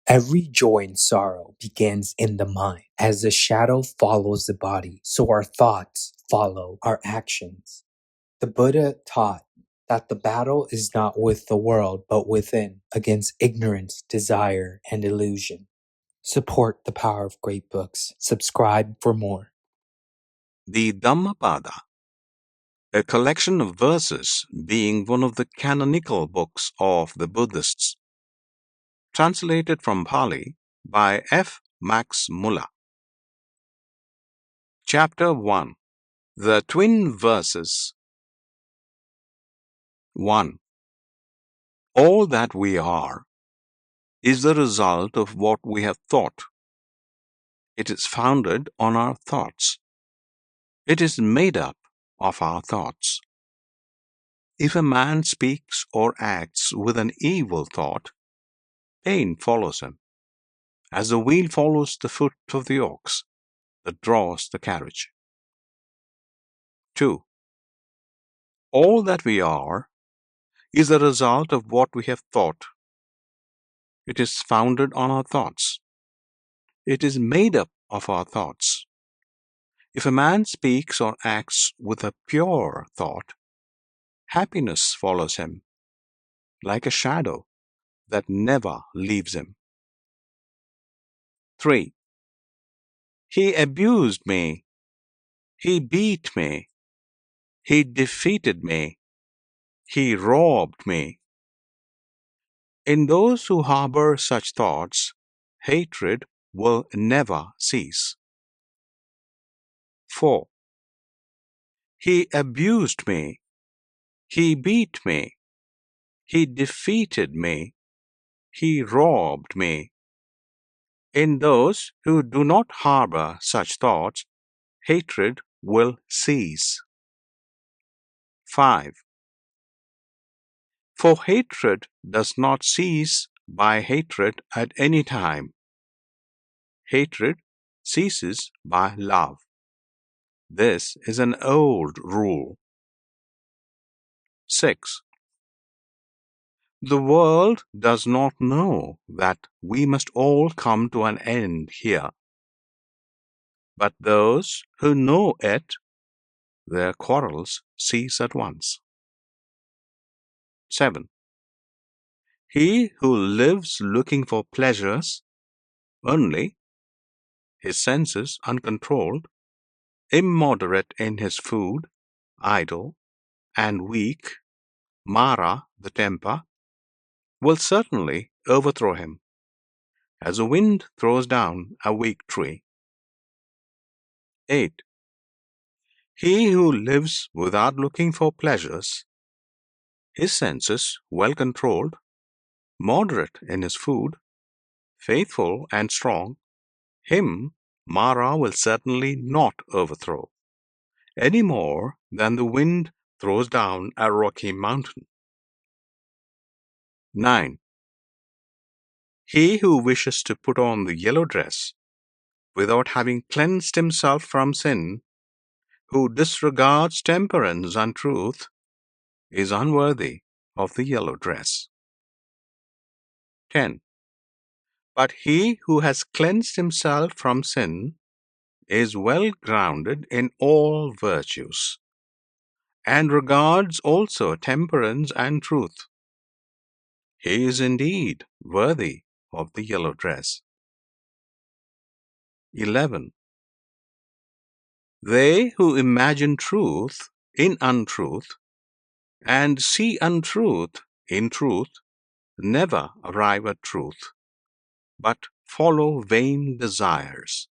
Every joy and sorrow begins in the mind. As the shadow follows the body, so our thoughts follow our actions. The Buddha taught that the battle is not with the world, but within, against ignorance, desire, and illusion. Support the power of great books. Subscribe for more. The Dhammapada, a collection of verses being one of the canonical books of the Buddhists, translated from Pali by F. Max Muller. Chapter 1. The Twin Verses. 1. All that we are is the result of what we have thought. It is founded on our thoughts. It is made up of our thoughts. If a man speaks or acts with an evil thought, pain follows him, as the wheel follows the foot of the ox that draws the carriage. 2. All that we are is the result of what we have thought. It is founded on our thoughts. It is made up of our thoughts. If a man speaks or acts with a pure thought, happiness follows him, like a shadow that never leaves him. 3. He abused me. He beat me. He defeated me. He robbed me. In those who harbor such thoughts, hatred will never cease. 4. He abused me. He beat me. He defeated me. He robbed me. In those who do not harbor such thoughts, hatred will cease. 5. For hatred does not cease by hatred at any time. Hatred ceases by love. This is an old rule. 6. The world does not know that we must all come to an end here. But those who know it, their quarrels cease at once. 7. He who lives looking for pleasures only, his senses uncontrolled, immoderate in his food, idle, and weak, Mara, the temper, will certainly overthrow him, as the wind throws down a weak tree. 8. He who lives without looking for pleasures, his senses well controlled, moderate in his food, faithful and strong, him Mara will certainly not overthrow, any more than the wind throws down a rocky mountain. 9. He who wishes to put on the yellow dress without having cleansed himself from sin, who disregards temperance and truth, is unworthy of the yellow dress. 10. But he who has cleansed himself from sin is well grounded in all virtues, and regards also temperance and truth. He is indeed worthy of the yellow dress. 11. They who imagine truth in untruth and see untruth in truth never arrive at truth, but follow vain desires.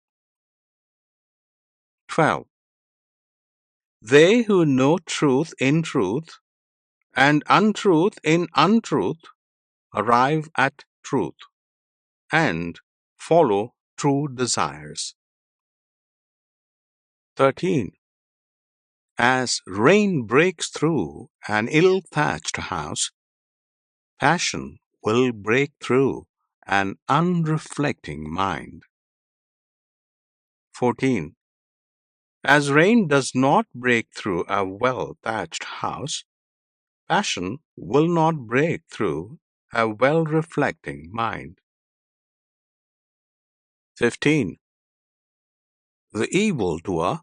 12. They who know truth in truth and untruth in untruth arrive at truth and follow true desires. 13. As rain breaks through an ill-thatched house, passion will break through an unreflecting mind. 14. As rain does not break through a well-thatched house, passion will not break through a well-reflecting mind. 15. The evildoer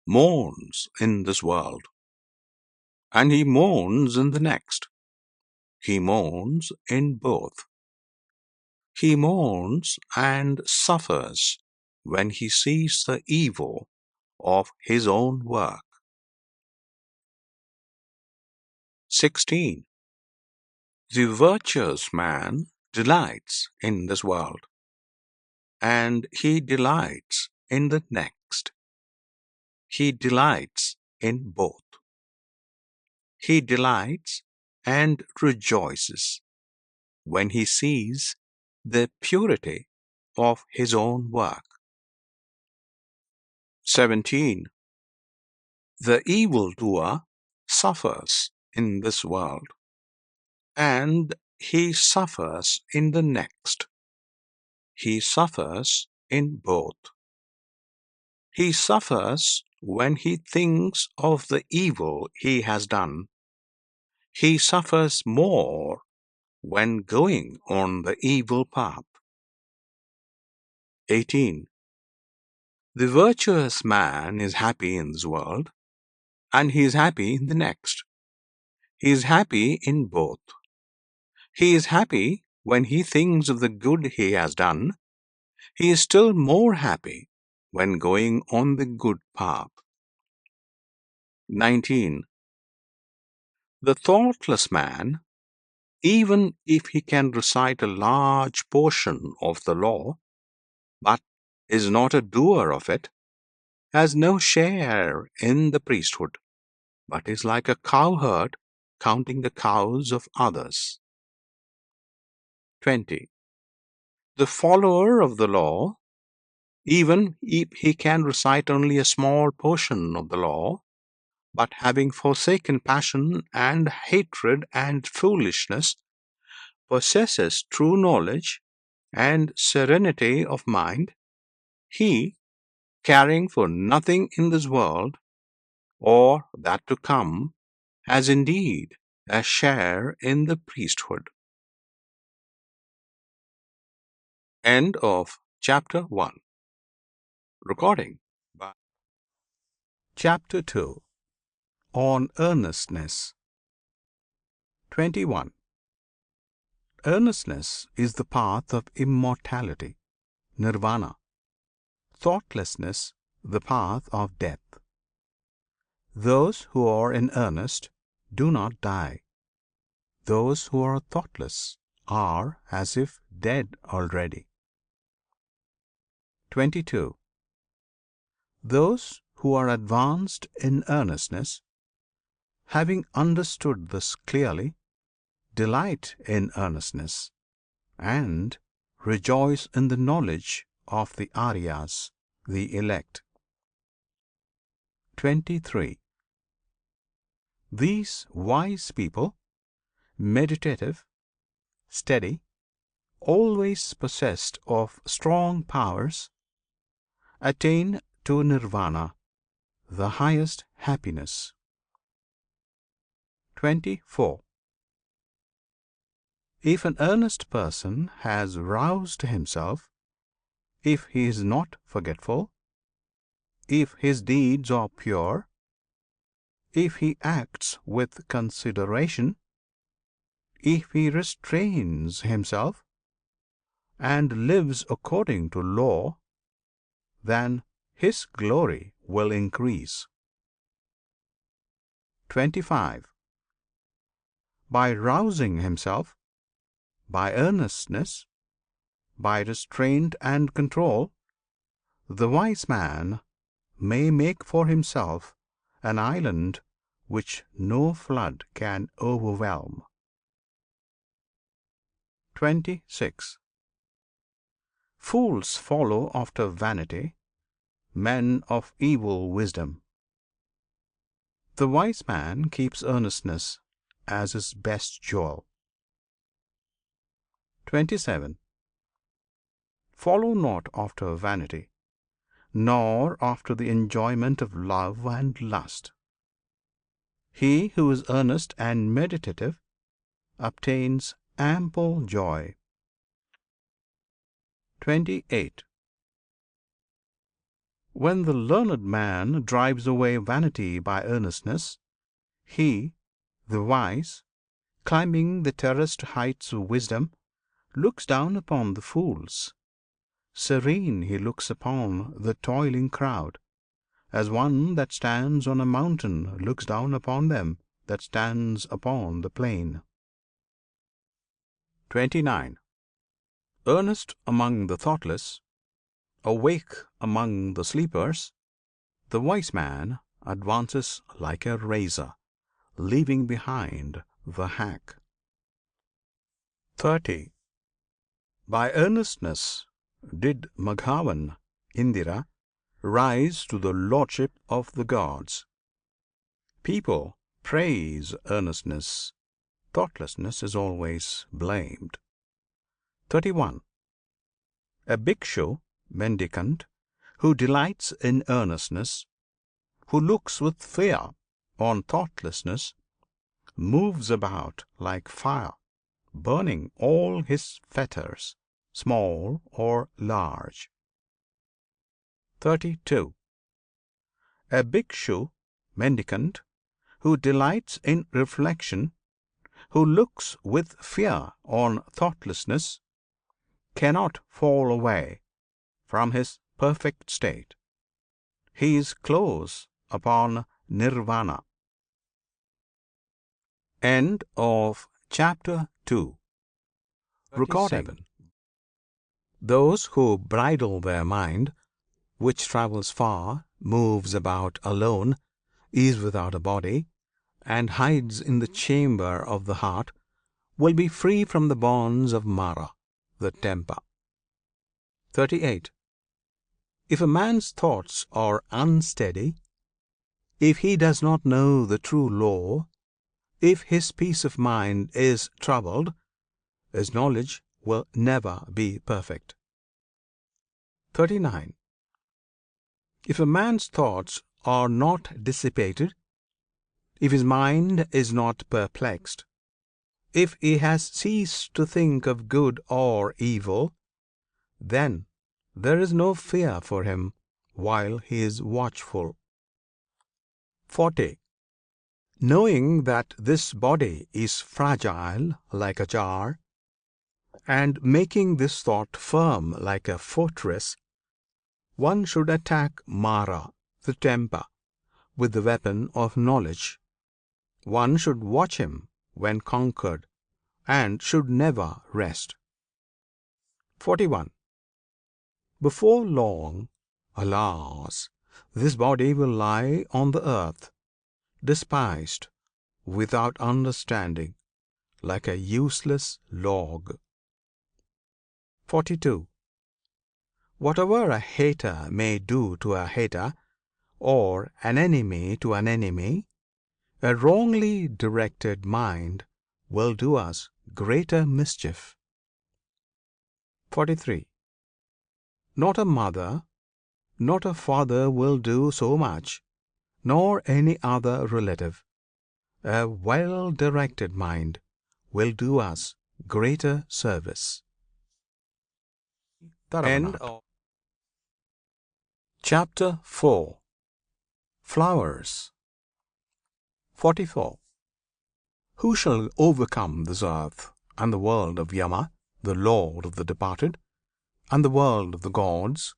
mourns in this world, and he mourns in the next. He mourns in both. He mourns and suffers when he sees the evil of his own work. 16. The virtuous man delights in this world, and he delights in the next. He delights in both. He delights and rejoices when he sees the purity of his own work. 17. The evildoer suffers in this world, and he suffers in the next. He suffers in both. He suffers when he thinks of the evil he has done. He suffers more when going on the evil path. 18. The virtuous man is happy in this world, and he is happy in the next. He is happy in both. He is happy when he thinks of the good he has done. He is still more happy when going on the good path. 19. The thoughtless man, even if he can recite a large portion of the law, but is not a doer of it, has no share in the priesthood, but is like a cowherd counting the cows of others. 20. The follower of the law, even if he can recite only a small portion of the law, but having forsaken passion and hatred and foolishness, possesses true knowledge and serenity of mind, he, caring for nothing in this world or that to come, has indeed a share in the priesthood. End of Chapter 1. Recording by Chapter 2 on Earnestness. 21. Earnestness is the path of immortality, nirvana. Thoughtlessness, the path of death. Those who are in earnest do not die. Those who are thoughtless are as if dead already. 22. Those who are advanced in earnestness, having understood this clearly, delight in earnestness, and rejoice in the knowledge of the Aryas, the elect. 23. These wise people, meditative, steady, always possessed of strong powers, attain to nirvana, the highest happiness. 24. If an earnest person has roused himself, if he is not forgetful, if his deeds are pure, if he acts with consideration, if he restrains himself and lives according to law, then his glory will increase. 25. By rousing himself, by earnestness, by restraint and control, the wise man may make for himself an island which no flood can overwhelm. 26. Fools follow after vanity, men of evil wisdom. The wise man keeps earnestness as his best jewel. 27. Follow not after vanity, nor after the enjoyment of love and lust. He who is earnest and meditative obtains ample joy. 28. When the learned man drives away vanity by earnestness, he, the wise, climbing the terraced heights of wisdom, looks down upon the fools. Serene he looks upon the toiling crowd, as one that stands on a mountain looks down upon them that stands upon the plain. 29. Earnest among the thoughtless, awake among the sleepers, the wise man advances like a racer, leaving behind the hack. 30. By earnestness did Maghavan, Indira, rise to the lordship of the gods. People praise earnestness, thoughtlessness is always blamed. 31. A bhikshu, mendicant, who delights in earnestness, who looks with fear on thoughtlessness, moves about like fire, burning all his fetters, small or large. 32. A bhikshu, mendicant, who delights in reflection, who looks with fear on thoughtlessness, cannot fall away from his perfect state. He is close upon nirvana. End of Chapter 2. Recording. Those who bridle their mind, which travels far, moves about alone, is without a body, and hides in the chamber of the heart, will be free from the bonds of Mara, the temper. 38. If a man's thoughts are unsteady, if he does not know the true law, if his peace of mind is troubled, his knowledge will never be perfect. 39. If a man's thoughts are not dissipated, if his mind is not perplexed, if he has ceased to think of good or evil, then there is no fear for him while he is watchful. 40. Knowing that this body is fragile like a jar, and making this thought firm like a fortress, one should attack Mara, the temper, with the weapon of knowledge. One should watch him when conquered, and should never rest. 41. Before long, alas, this body will lie on the earth, despised, without understanding, like a useless log. 42. Whatever a hater may do to a hater, or an enemy to an enemy, a wrongly directed mind will do us greater mischief. 43. Not a mother, not a father will do so much, nor any other relative. A well-directed mind will do us greater service. End of Chapter 4. Flowers. 44. Who shall overcome this earth, and the world of Yama, the lord of the departed, and the world of the gods?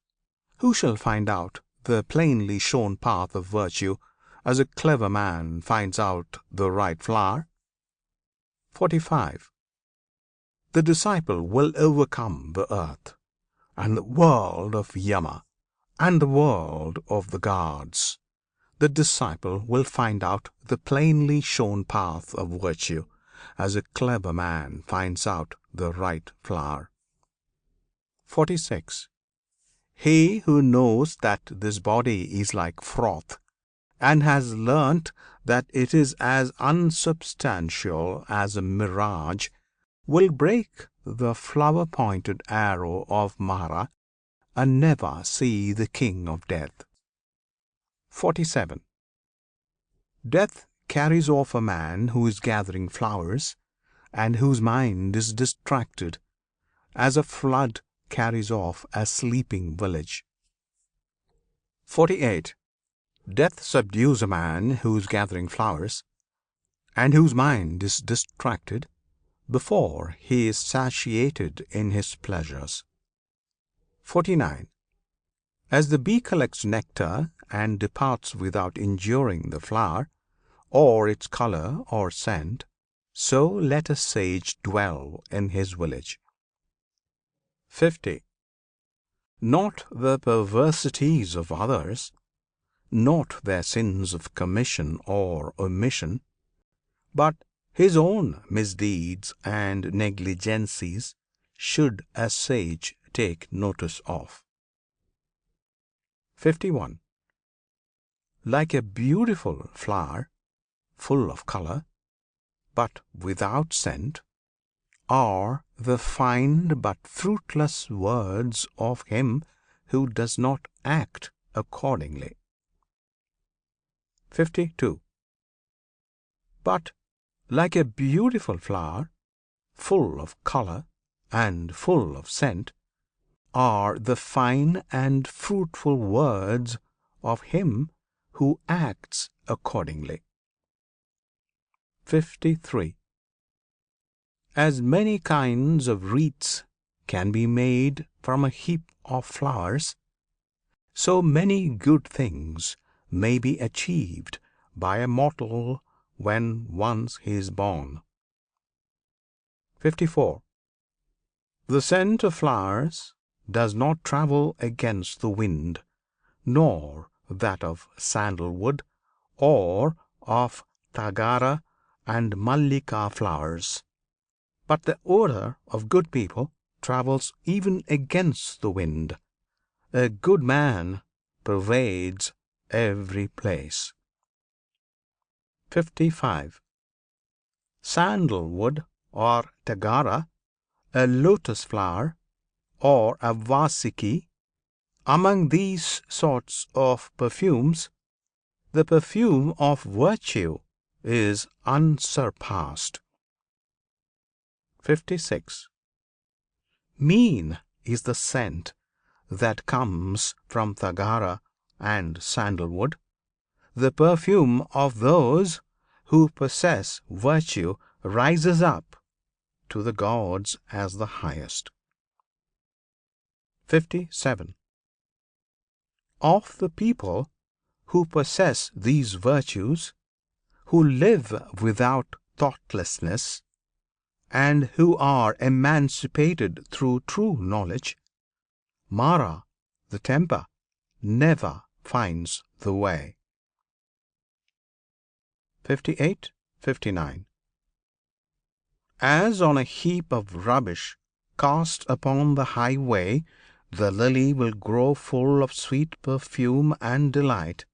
Who shall find out the plainly shown path of virtue, as a clever man finds out the right flower? 45. The disciple will overcome the earth, and the world of Yama, and the world of the gods. The disciple will find out the plainly shown path of virtue, as a clever man finds out the right flower. 46. He who knows that this body is like froth, and has learnt that it is as unsubstantial as a mirage, will break the flower-pointed arrow of Mara, and never see the king of death. 47. Death carries off a man who is gathering flowers, and whose mind is distracted, as a flood carries off a sleeping village. 48. Death subdues a man who is gathering flowers, and whose mind is distracted before he is satiated in his pleasures. 49. As the bee collects nectar and departs without injuring the flower, or its color or scent, so let a sage dwell in his village. 50. Not the perversities of others, not their sins of commission or omission, but his own misdeeds and negligencies should a sage take notice of. 51. Like a beautiful flower, full of color, but without scent, are the fine but fruitless words of him who does not act accordingly. 52. But like a beautiful flower, full of color and full of scent, are the fine and fruitful words of him who acts accordingly. 53. As many kinds of wreaths can be made from a heap of flowers, so many good things may be achieved by a mortal when once he is born. 54. The scent of flowers does not travel against the wind, nor that of sandalwood, or of tagara and mallika flowers. But the odor of good people travels even against the wind. A good man pervades every place. 55. Sandalwood or tagara, a lotus flower, or a vasiki, among these sorts of perfumes, the perfume of virtue is unsurpassed. 56. Mean is the scent that comes from tagara and sandalwood. The perfume of those who possess virtue rises up to the gods as the highest. 57. Of the people who possess these virtues, who live without thoughtlessness, and who are emancipated through true knowledge, Mara, the temper, never finds the way. 58, 59. As on a heap of rubbish cast upon the highway, the lily will grow full of sweet perfume and delight,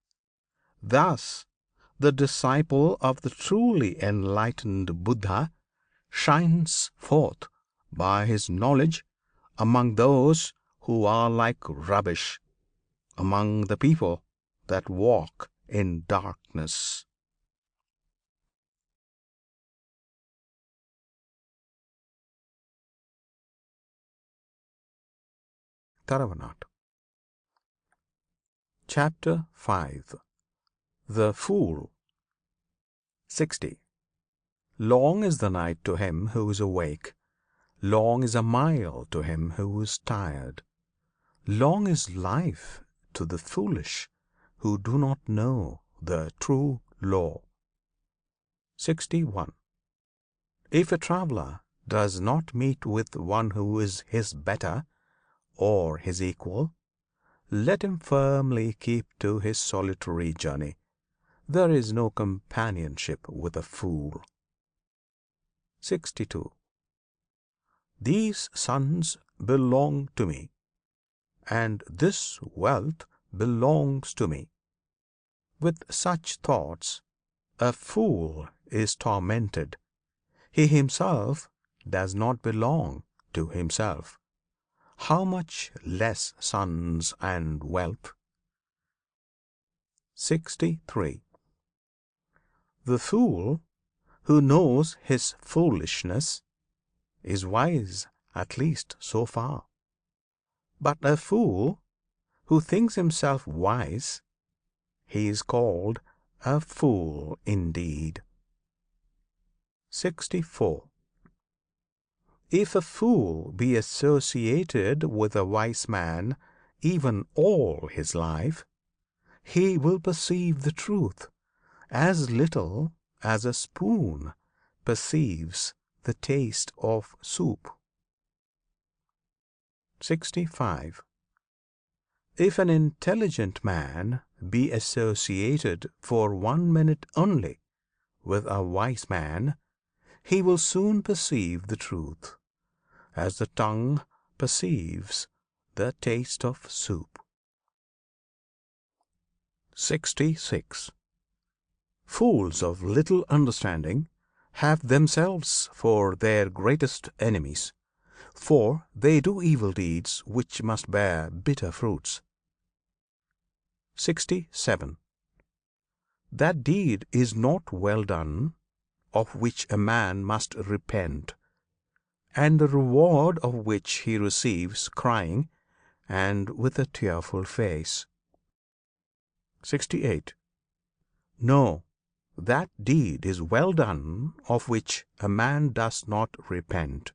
thus the disciple of the truly enlightened Buddha shines forth by his knowledge among those who are like rubbish, among the people that walk in darkness. Taravanat. Chapter 5. The Fool. 60. Long is the night to him who is awake, long is a mile to him who is tired, long is life to the foolish who do not know the true law. 61. If a traveller does not meet with one who is his better or his equal, let him firmly keep to his solitary journey. There is no companionship with a fool. 62. These sons belong to me, and this wealth belongs to me. With such thoughts, a fool is tormented. He himself does not belong to himself. How much less sons and wealth? 63. The fool who knows his foolishness is wise, at least so far. But a fool who thinks himself wise, he is called a fool indeed. 64. If a fool be associated with a wise man even all his life, he will perceive the truth as little as a spoon perceives the taste of soup. 65. If an intelligent man be associated for 1 minute only with a wise man, he will soon perceive the truth, as the tongue perceives the taste of soup. 66. Fools of little understanding have themselves for their greatest enemies, for they do evil deeds which must bear bitter fruits. 67. That deed is not well done of which a man must repent, and the reward of which he receives crying and with a tearful face. 68. No, that deed is well done of which a man does not repent,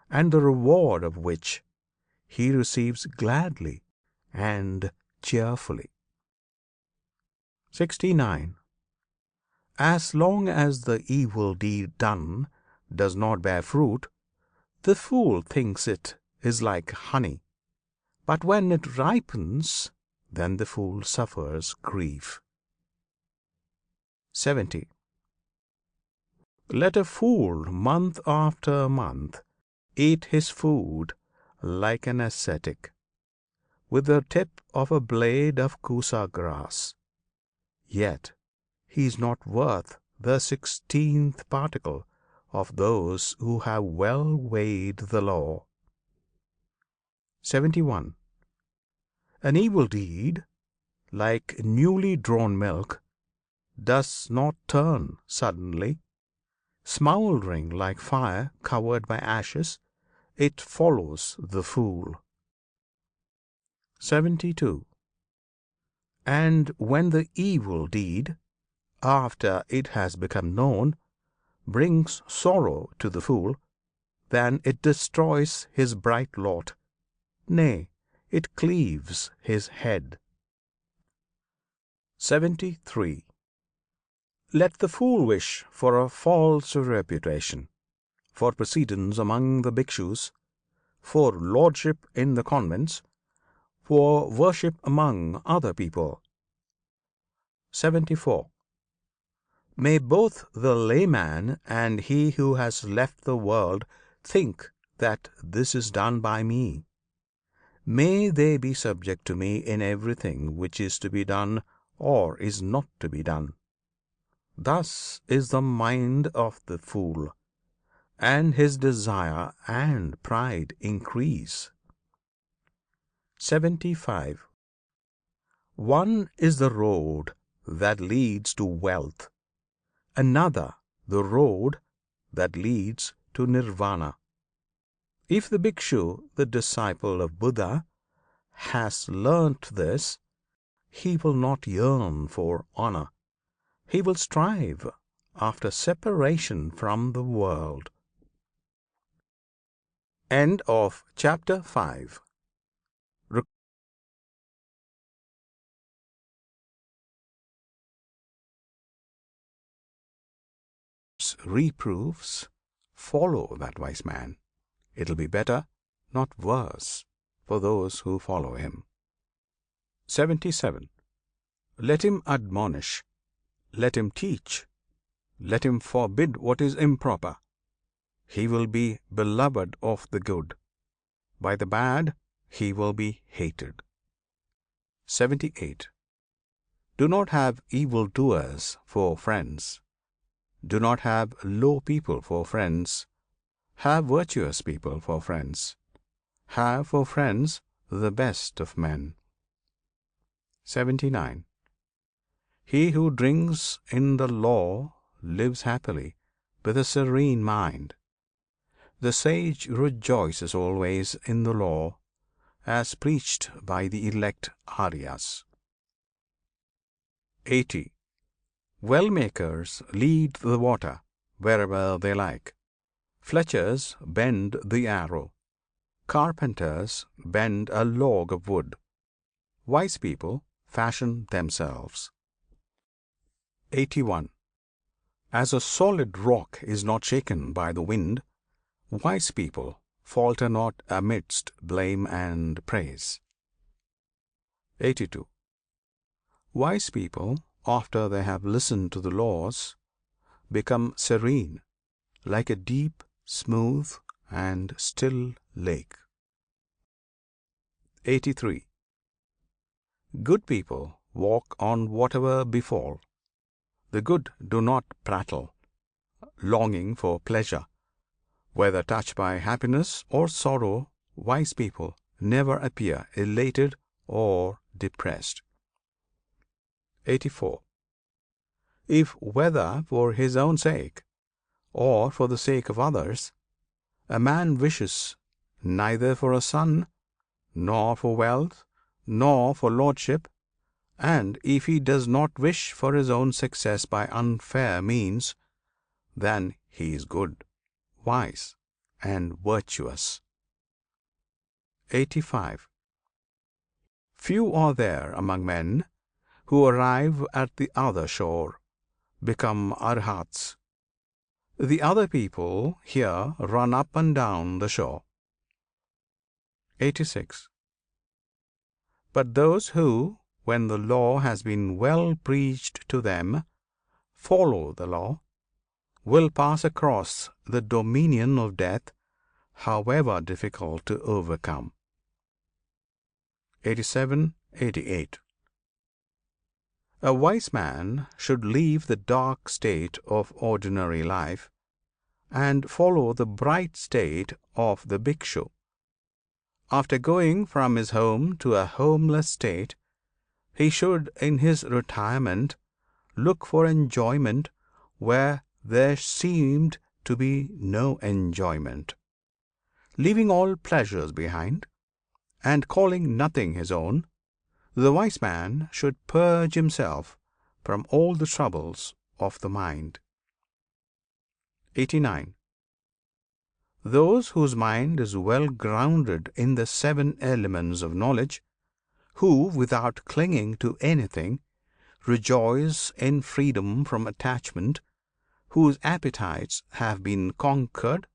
and the reward of which he receives gladly and cheerfully. 69. As long as the evil deed done does not bear fruit, the fool thinks it is like honey, but when it ripens, then the fool suffers grief. 70. Let a fool month after month eat his food like an ascetic, with the tip of a blade of kusa grass, yet he is not worth the 16th particle of those who have well weighed the law. 71. An evil deed, like newly drawn milk, does not turn suddenly. Smouldering like fire covered by ashes, it follows the fool. 72. And when the evil deed, after it has become known, brings sorrow to the fool, then it destroys his bright lot, nay, it cleaves his head. 73. Let the fool wish for a false reputation, for precedence among the bhikshus, for lordship in the convents, for worship among other people. 74. May both the layman and he who has left the world think that this is done by me. May they be subject to me in everything which is to be done or is not to be done. Thus is the mind of the fool, and his desire and pride increase. 75. One is the road that leads to wealth, another the road that leads to nirvana. If the bhikshu, the disciple of Buddha, has learnt this, he will not yearn for honor. He will strive after separation from the world. End of Chapter 5. Reproofs follow that wise man. It'll be better, not worse, for those who follow him. 77. Let him admonish, let him teach, let him forbid what is improper. He will be beloved of the good. By the bad he will be hated. 78. Do not have evildoers for friends. Do not have low people for friends. Have virtuous people for friends. Have for friends the best of men. 79. He who drinks in the law lives happily with a serene mind. The sage rejoices always in the law as preached by the elect Aryas. 80. Well makers lead the water wherever they like. Fletchers bend the arrow. Carpenters bend a log of wood. Wise people fashion themselves. 81. As a solid rock is not shaken by the wind, wise people falter not amidst blame and praise. 82. Wise people, after they have listened to the laws, become serene, like a deep, smooth, and still lake. 83. Good people walk on whatever befall. The good do not prattle, longing for pleasure. Whether touched by happiness or sorrow, wise people never appear elated or depressed. 84. If whether for his own sake or for the sake of others, a man wishes neither for a son, nor for wealth, nor for lordship, and if he does not wish for his own success by unfair means, then he is good, wise, and virtuous. 85. Few are there among men who arrive at the other shore, become Arhats. The other people here run up and down the shore. 86. But those who, when the law has been well preached to them, follow the law, will pass across the dominion of death, however difficult to overcome. 87, 88. A wise man should leave the dark state of ordinary life and follow the bright state of the bhikshu. After going from his home to a homeless state, he should in his retirement look for enjoyment where there seemed to be no enjoyment. Leaving all pleasures behind, and calling nothing his own, the wise man should purge himself from all the troubles of the mind. 89. Those whose mind is well grounded in the 7 elements of knowledge, who, without clinging to anything, rejoice in freedom from attachment, whose appetites have been conquered,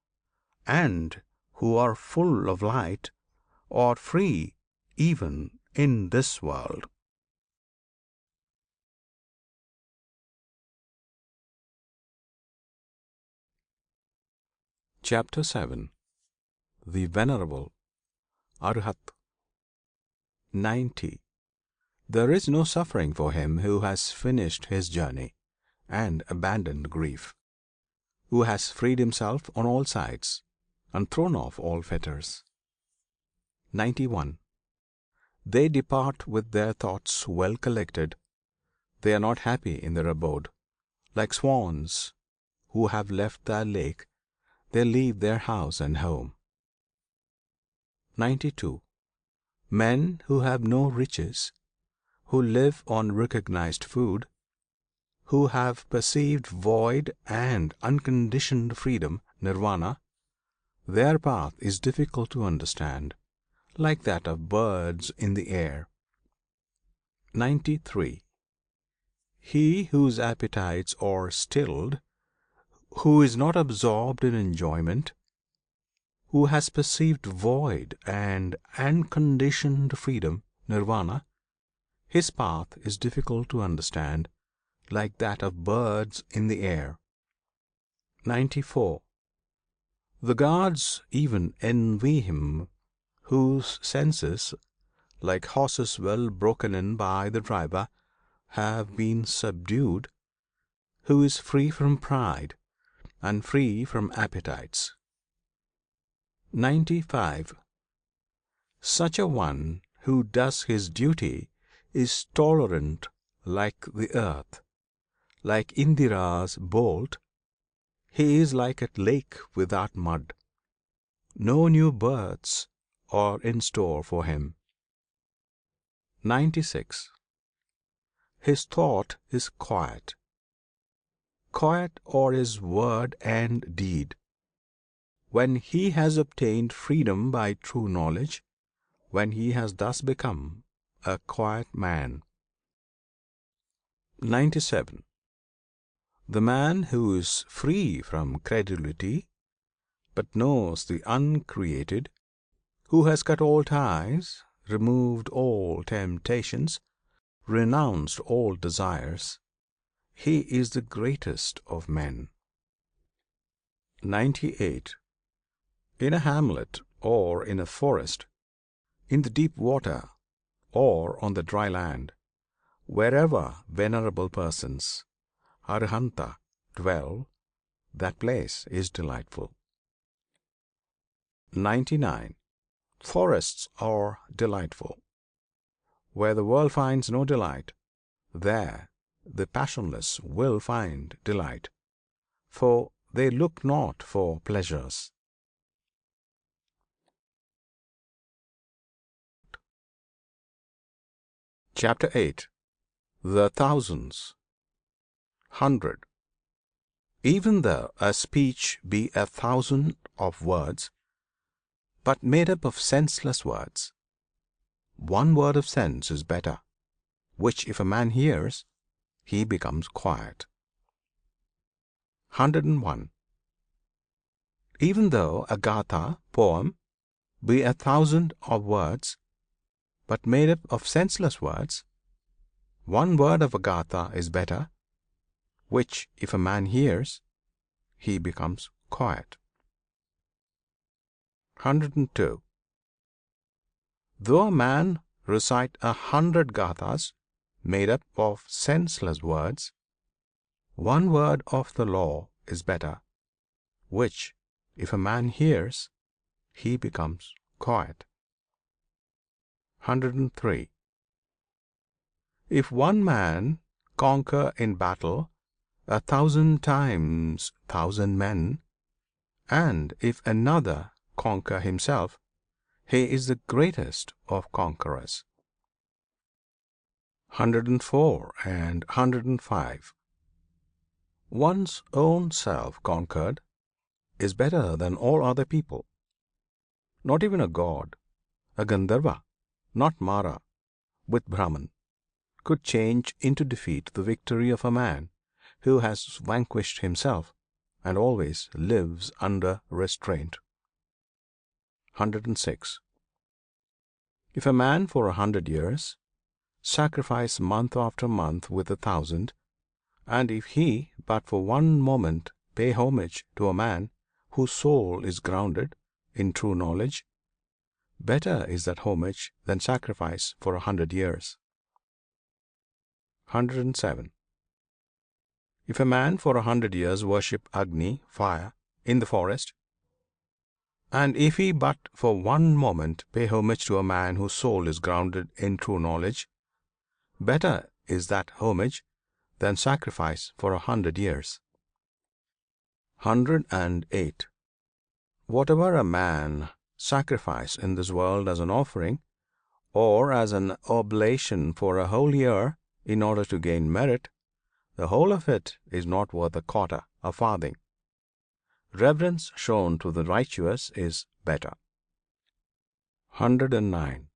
and who are full of light, are free even in this world. Chapter 7. The Venerable, Arhat. 90. There is no suffering for him who has finished his journey and abandoned grief, who has freed himself on all sides and thrown off all fetters. 91. They depart with their thoughts well collected. They are not happy in their abode. Like swans who have left their lake, they leave their house and home. 92. Men who have no riches, who live on recognized food, who have perceived void and unconditioned freedom, nirvana, their path is difficult to understand, like that of birds in the air. 93. He whose appetites are stilled, who is not absorbed in enjoyment, who has perceived void and unconditioned freedom, nirvana, his path is difficult to understand, like that of birds in the air. 94. The gods even envy him whose senses, like horses well broken in by the driver, have been subdued, who is free from pride and free from appetites. 95. Such a one who does his duty is tolerant like the earth, like Indira's bolt. He is like a lake without mud. No new births are in store for him. 96. His thought is quiet. Quiet are his word and deed. When he has obtained freedom by true knowledge, when he has thus become a quiet man. 97. The man who is free from credulity, but knows the uncreated, who has cut all ties, removed all temptations, renounced all desires, he is the greatest of men. 98. In a hamlet or in a forest, in the deep water or on the dry land, wherever venerable persons, Arhanta, dwell, that place is delightful. 99. Forests are delightful. Where the world finds no delight, there the passionless will find delight, for they look not for pleasures. Chapter 8. The Thousands. 100. Even though a speech be 1,000 of words, but made up of senseless words, one word of sense is better, which if a man hears, he becomes quiet. 101. Even though a gatha poem be 1,000 of words, but made up of senseless words, one word of a gatha is better, which if a man hears, he becomes quiet. 102. Though a man recite 100 gathas made up of senseless words, one word of the law is better, which if a man hears, he becomes quiet. 103. If one man conquer in battle 1,000 times 1,000 men, and if another conquer himself, he is the greatest of conquerors. 104 and 105. One's own self conquered is better than all other people. Not even a god, a Gandharva, not Mara, with Brahman, could change into defeat the victory of a man who has vanquished himself and always lives under restraint. 106. If a man for 100 years sacrifice month after month with 1,000, and if he but for one moment pay homage to a man whose soul is grounded in true knowledge, better is that homage than sacrifice for 100 years. 107. If a man for 100 years worship Agni, fire, in the forest, and if he but for one moment pay homage to a man whose soul is grounded in true knowledge, better is that homage than sacrifice for 100 years. 108. Whatever a man sacrifice in this world as an offering, or as an oblation for a whole year in order to gain merit, the whole of it is not worth a quarter, a farthing. Reverence shown to the righteous is better. 109.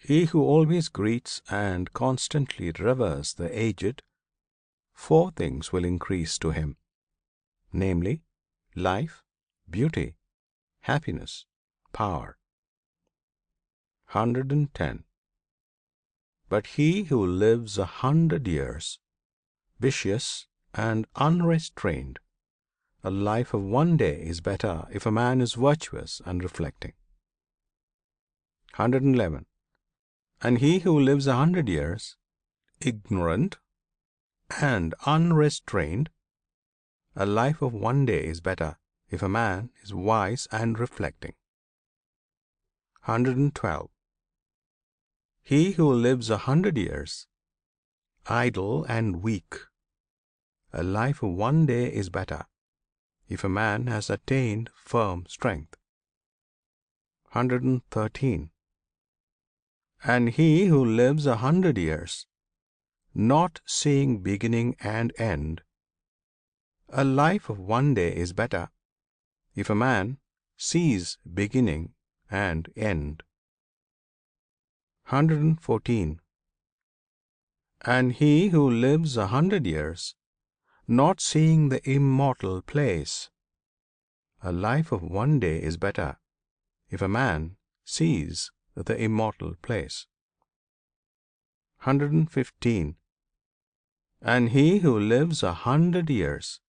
He who always greets and constantly reveres the aged, 4 things will increase to him, namely, life, beauty, happiness, power. 110. But he who lives 100 years, vicious and unrestrained, a life of one day is better if a man is virtuous and reflecting. 111. And he who lives 100 years, ignorant and unrestrained, a life of one day is better if a man is wise and reflecting. 112. He who lives 100 years, idle and weak, a life of one day is better if a man has attained firm strength. 113. And he who lives 100 years, not seeing beginning and end, a life of one day is better, if a man sees beginning and end. 114. And he who lives 100 years, not seeing the immortal place, a life of one day is better, if a man sees the immortal place. 115. And he who lives 100 years,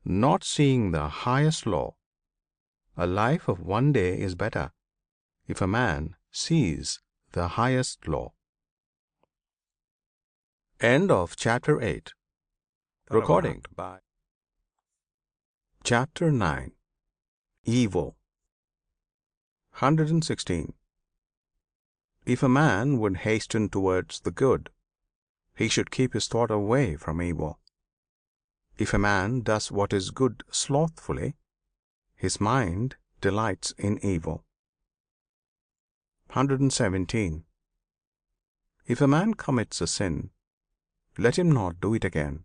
not seeing the highest law, a life of one day is better, if a man sees the highest law. End of Chapter 8. Recording by Chapter 9. Evil. 116. If a man would hasten towards the good, he should keep his thought away from evil. If a man does what is good slothfully, his mind delights in evil. 117. If a man commits a sin, let him not do it again.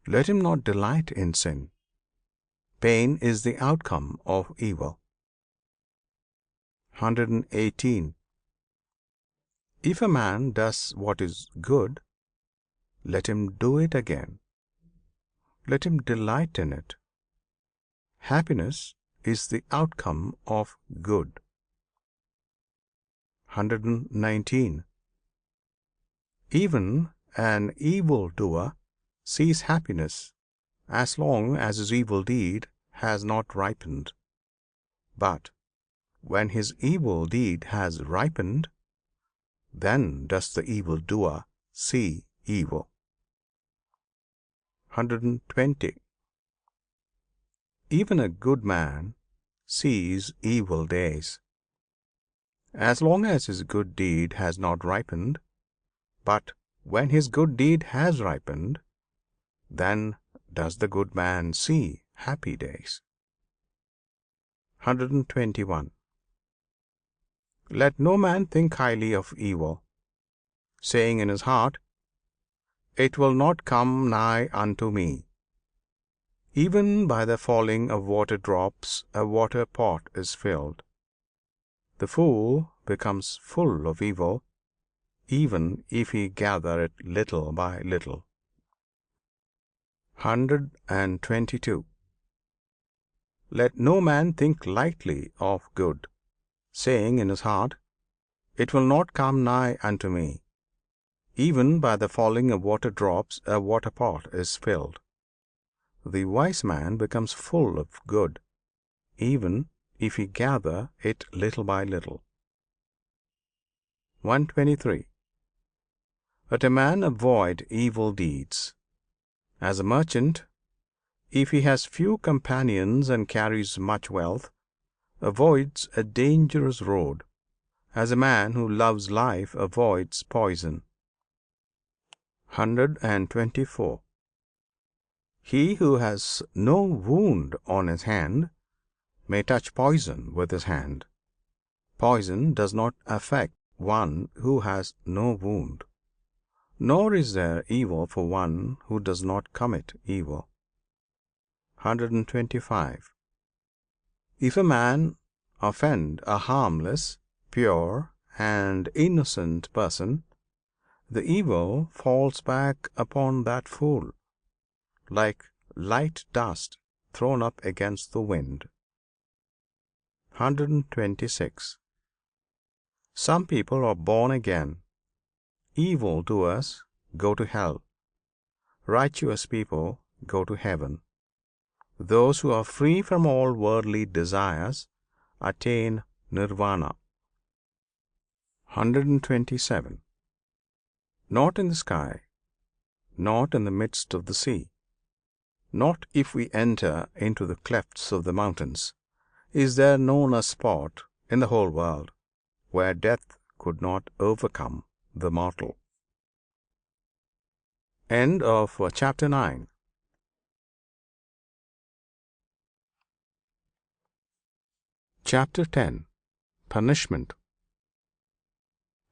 Let him not delight in sin. Pain is the outcome of evil. 118. If a man does what is good, let him do it again. Let him delight in it. Happiness is the outcome of good. 119. Even an evildoer sees happiness as long as his evil deed has not ripened. But when his evil deed has ripened, then does the evildoer see evil. 120. Even a good man sees evil days, as long as his good deed has not ripened. But when his good deed has ripened, then does the good man see happy days. 121. Let no man think highly of evil, saying in his heart, It will not come nigh unto me. Even by the falling of water drops, a water pot is filled. The fool becomes full of evil, even if he gather it little by little. 122. Let no man think lightly of good, saying in his heart, It will not come nigh unto me. Even by the falling of water drops, a water pot is filled. The wise man becomes full of good, even if he gather it little by little. 123. Let a man avoid evil deeds. As a merchant, if he has few companions and carries much wealth, avoids a dangerous road, as a man who loves life avoids poison. 124. He who has no wound on his hand may touch poison with his hand. Poison does not affect one who has no wound, nor is there evil for one who does not commit evil. 125. If a man offend a harmless, pure, and innocent person, the evil falls back upon that fool, like light dust thrown up against the wind. 126. Some people are born again. Evil doers go to hell. Righteous people go to heaven. Those who are free from all worldly desires attain nirvana. 127. Not in the sky, not in the midst of the sea, not if we enter into the clefts of the mountains, is there known a spot in the whole world where death could not overcome the mortal. End of Chapter 9. Chapter 10 Punishment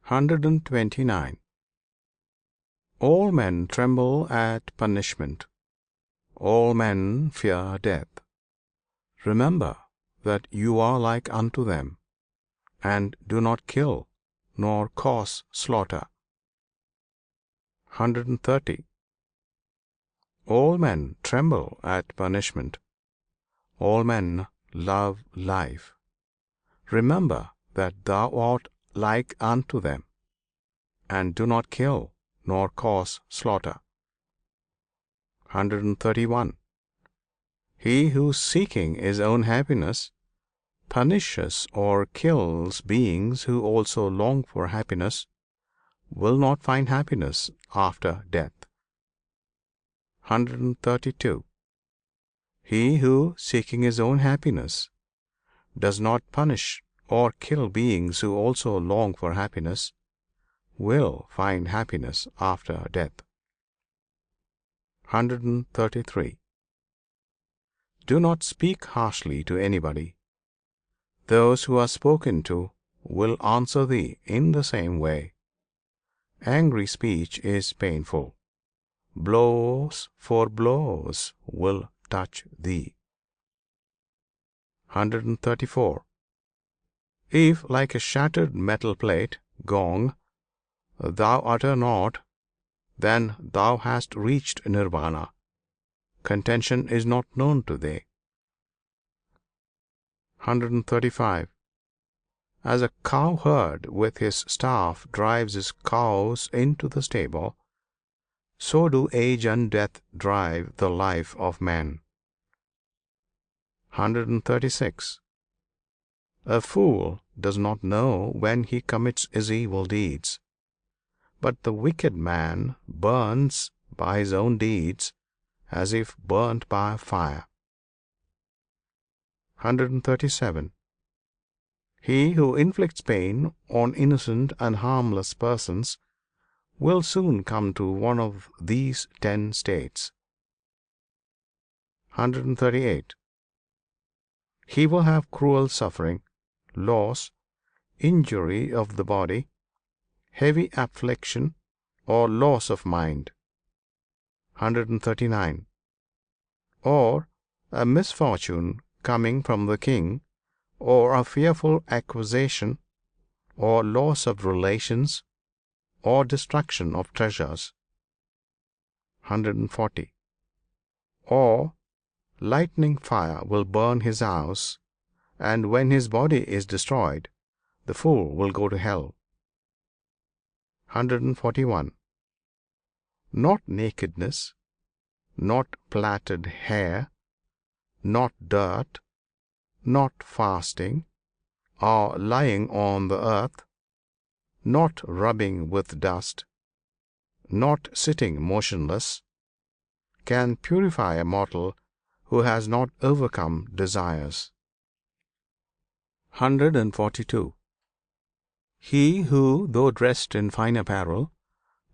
129. All men tremble at punishment. All men fear death. Remember that you are like unto them, and do not kill, nor cause slaughter. 130. All men tremble at punishment. All men love life. Remember that thou art like unto them, and do not kill, nor cause slaughter. 131. He who, seeking his own happiness, punishes or kills beings who also long for happiness, will not find happiness after death. 132. He who, seeking his own happiness, does not punish or kill beings who also long for happiness, will find happiness after death. 133. Do not speak harshly to anybody. Those who are spoken to will answer thee in the same way. Angry speech is painful. Blows for blows will touch thee. 134. If, like a shattered metal plate, gong, thou utter not, then thou hast reached nirvana. Contention is not known to thee. 135. As a cowherd with his staff drives his cows into the stable, so do age and death drive the life of man. 136. A fool does not know when he commits his evil deeds, but the wicked man burns by his own deeds as if burnt by fire. 137. He who inflicts pain on innocent and harmless persons will soon come to one of these 10 states. 138. He will have cruel suffering, loss, injury of the body, heavy affliction, or loss of mind. 139. Or a misfortune coming from the king, or a fearful accusation, or loss of relations, or destruction of treasures. 140. Or lightning fire will burn his house, and when his body is destroyed, the fool will go to hell. 141. Not nakedness, not plaited hair, not dirt, not fasting, or lying on the earth, not rubbing with dust, not sitting motionless, can purify a mortal who has not overcome desires. 142. He who, though dressed in fine apparel,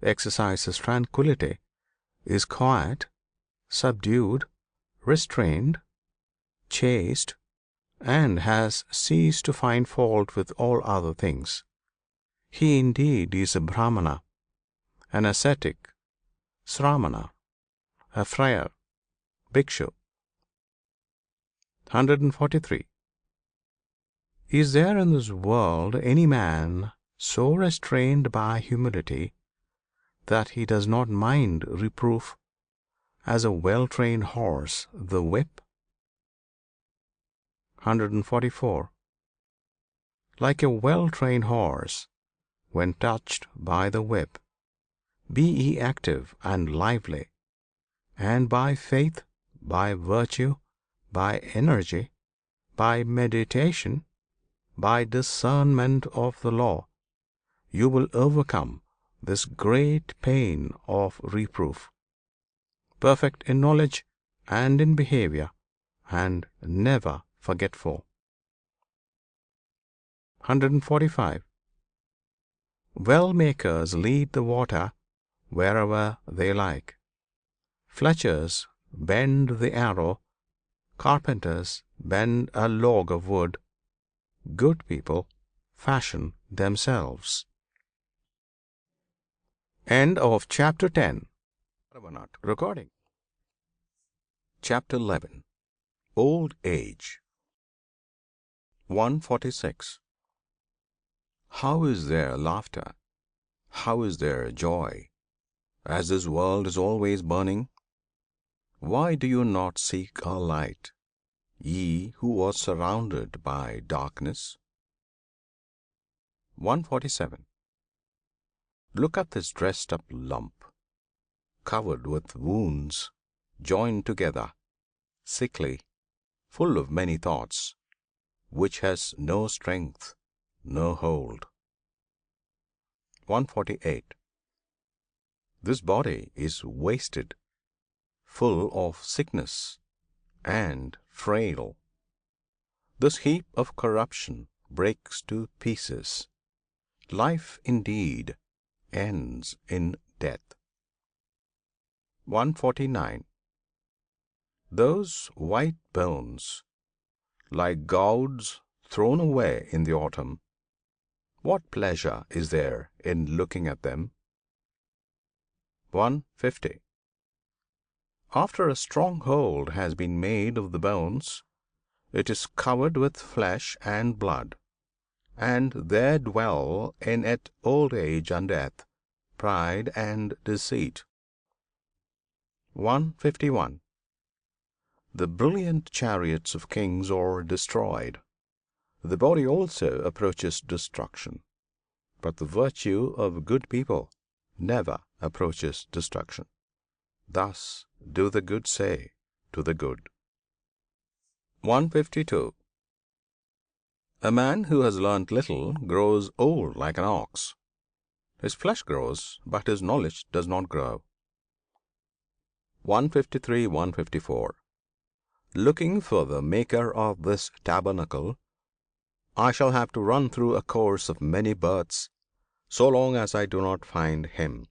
exercises tranquillity, is quiet, subdued, restrained, chaste, and has ceased to find fault with all other things. He indeed is a Brahmana, an ascetic, Sramana, a friar, Bhikshu. 143. Is there in this world any man so restrained by humility that he does not mind reproof, as a well-trained horse the whip? 144. Like a well-trained horse, when touched by the whip, be ye active and lively, and by faith, by virtue, by energy, by meditation, by discernment of the law, you will overcome this great pain of reproof, perfect in knowledge and in behavior, and never forgetful. 145. Well makers lead the water wherever they like. Fletchers bend the arrow, carpenters bend a log of wood, good people fashion themselves. End of Chapter 10. Recording. Chapter 11. Old Age. 146. How is there laughter? How is there joy? As this world is always burning? Why do you not seek a light, ye who are surrounded by darkness? 147. Look at this dressed up lump, covered with wounds, joined together, sickly, full of many thoughts, which has no strength, no hold. 148. This body is wasted, full of sickness, and frail. This heap of corruption breaks to pieces. Life indeed ends in death. 149. Those white bones, like gauds thrown away in the autumn, what pleasure is there in looking at them? 150. After a strong hold has been made of the bones, it is covered with flesh and blood, and there dwell in it old age and death, pride and deceit. 151. The brilliant chariots of kings are destroyed. The body also approaches destruction, but the virtue of good people never approaches destruction. Thus do the good say to the good. 152. A man who has learnt little grows old like an ox. His flesh grows, but his knowledge does not grow. 153, 154. Looking for the maker of this tabernacle, I shall have to run through a course of many births, so long as I do not find him.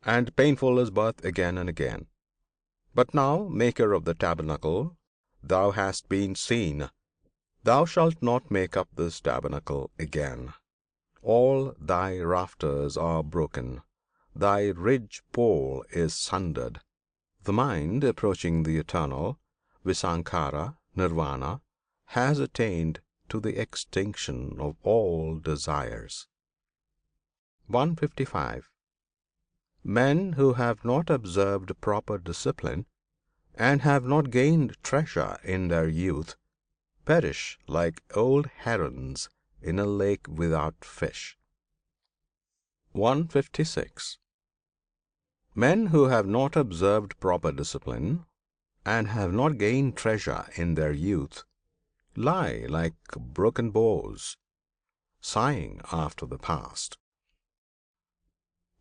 And painful is birth again and again. But now, maker of the tabernacle, thou hast been seen. Thou shalt not make up this tabernacle again. All thy rafters are broken, thy ridge pole is sundered. The mind, approaching the eternal, Visankhara, Nirvana, has attained to the extinction of all desires. 155. Men who have not observed proper discipline, and have not gained treasure in their youth, perish like old herons in a lake without fish. 156. Men who have not observed proper discipline, and have not gained treasure in their youth, lie like broken bows, sighing after the past.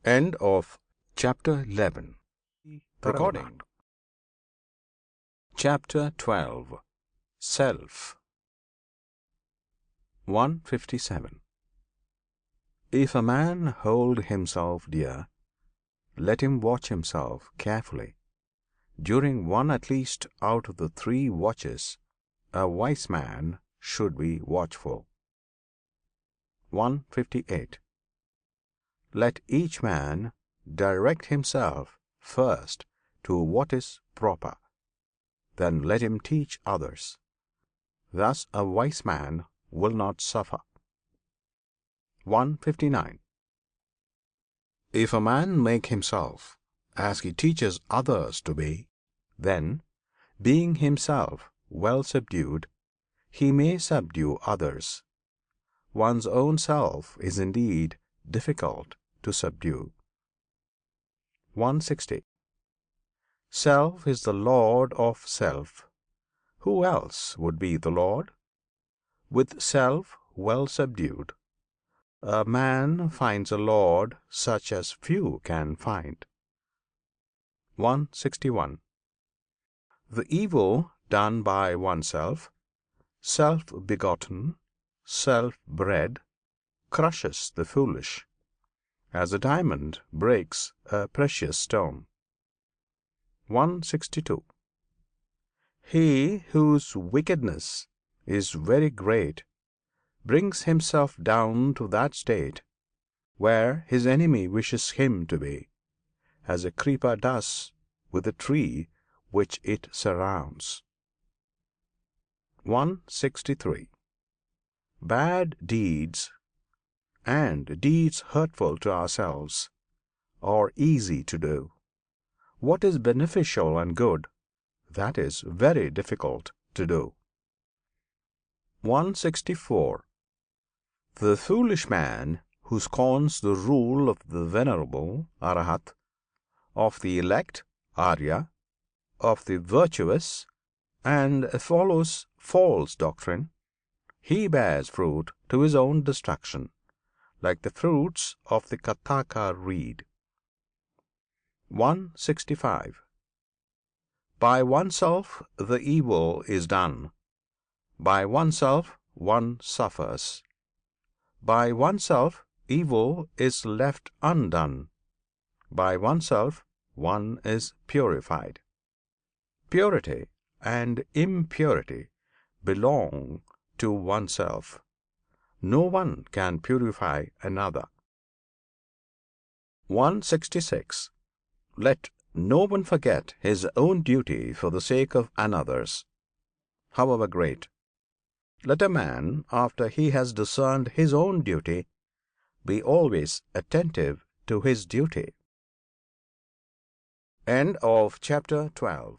End of Chapter 11. Recording. Chapter 12. Self. 157. If a man hold himself dear, let him watch himself carefully. During one at least out of the 3 watches, a wise man should be watchful. 158. Let each man direct himself first to what is proper, then let him teach others. Thus a wise man will not suffer. 159. If a man make himself as he teaches others to be, then, being himself well subdued, he may subdue others. One's own self is indeed difficult to subdue. 160. Self is the lord of self. Who else would be the lord? With self well subdued, a man finds a lord such as few can find. 161. The evil done by oneself, self-begotten, self-bred, crushes the foolish, as a diamond breaks a precious stone. 162. He whose wickedness is very great brings himself down to that state where his enemy wishes him to be, as a creeper does with the tree which it surrounds. 163. Bad deeds and deeds hurtful to ourselves are easy to do. What is beneficial and good, that is very difficult to do. 164. The foolish man who scorns the rule of the Venerable Arhat, of the elect Arya, of the virtuous, and follows false doctrine, he bears fruit to his own destruction, like the fruits of the Kataka reed. 165. By oneself the evil is done, by oneself one suffers, by oneself evil is left undone, by oneself one is purified. Purity and impurity belong to oneself. No one can purify another. 166. Let no one forget his own duty for the sake of another's, however great. Let a man, after he has discerned his own duty, be always attentive to his duty. End of Chapter 12.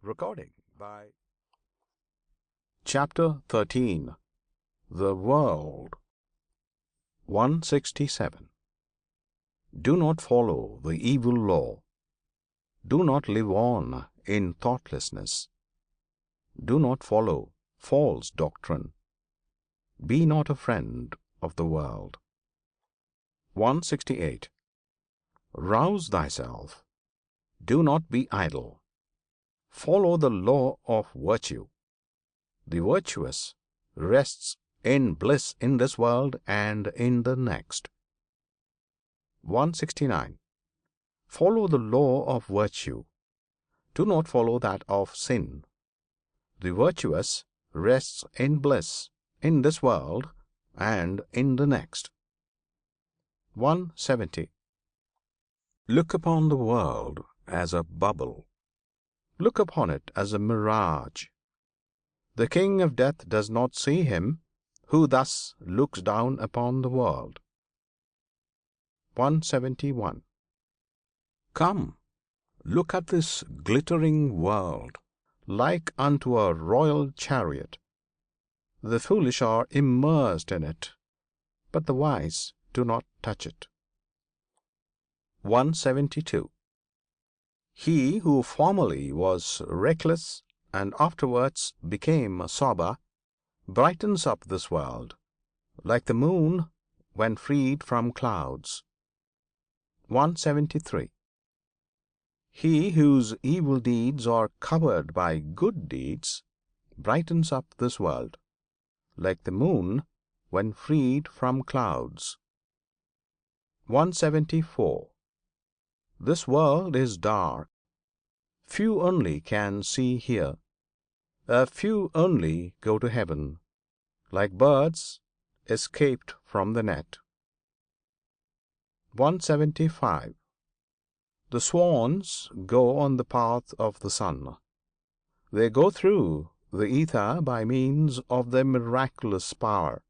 Recording by Chapter 13. The World. 167. Do not follow the evil law. Do not live on in thoughtlessness. Do not follow false doctrine. Be not a friend of the world. 168. Rouse thyself. Do not be idle. Follow the law of virtue. The virtuous rests in bliss in this world and in the next. 169. Follow the law of virtue. Do not follow that of sin. The virtuous rests in bliss in this world and in the next. 170. Look upon the world as a bubble. Look upon it as a mirage. The king of death does not see him who thus looks down upon the world. 171. Come, look at this glittering world, like unto a royal chariot. The foolish are immersed in it, but the wise do not touch it. 172. He who formerly was reckless and afterwards became sober brightens up this world, like the moon when freed from clouds. 173. He whose evil deeds are covered by good deeds brightens up this world, like the moon when freed from clouds. 174. This world is dark. Few only can see here. A few only go to heaven, like birds escaped from the net. 175. The swans go on the path of the sun. They go through the ether by means of their miraculous power.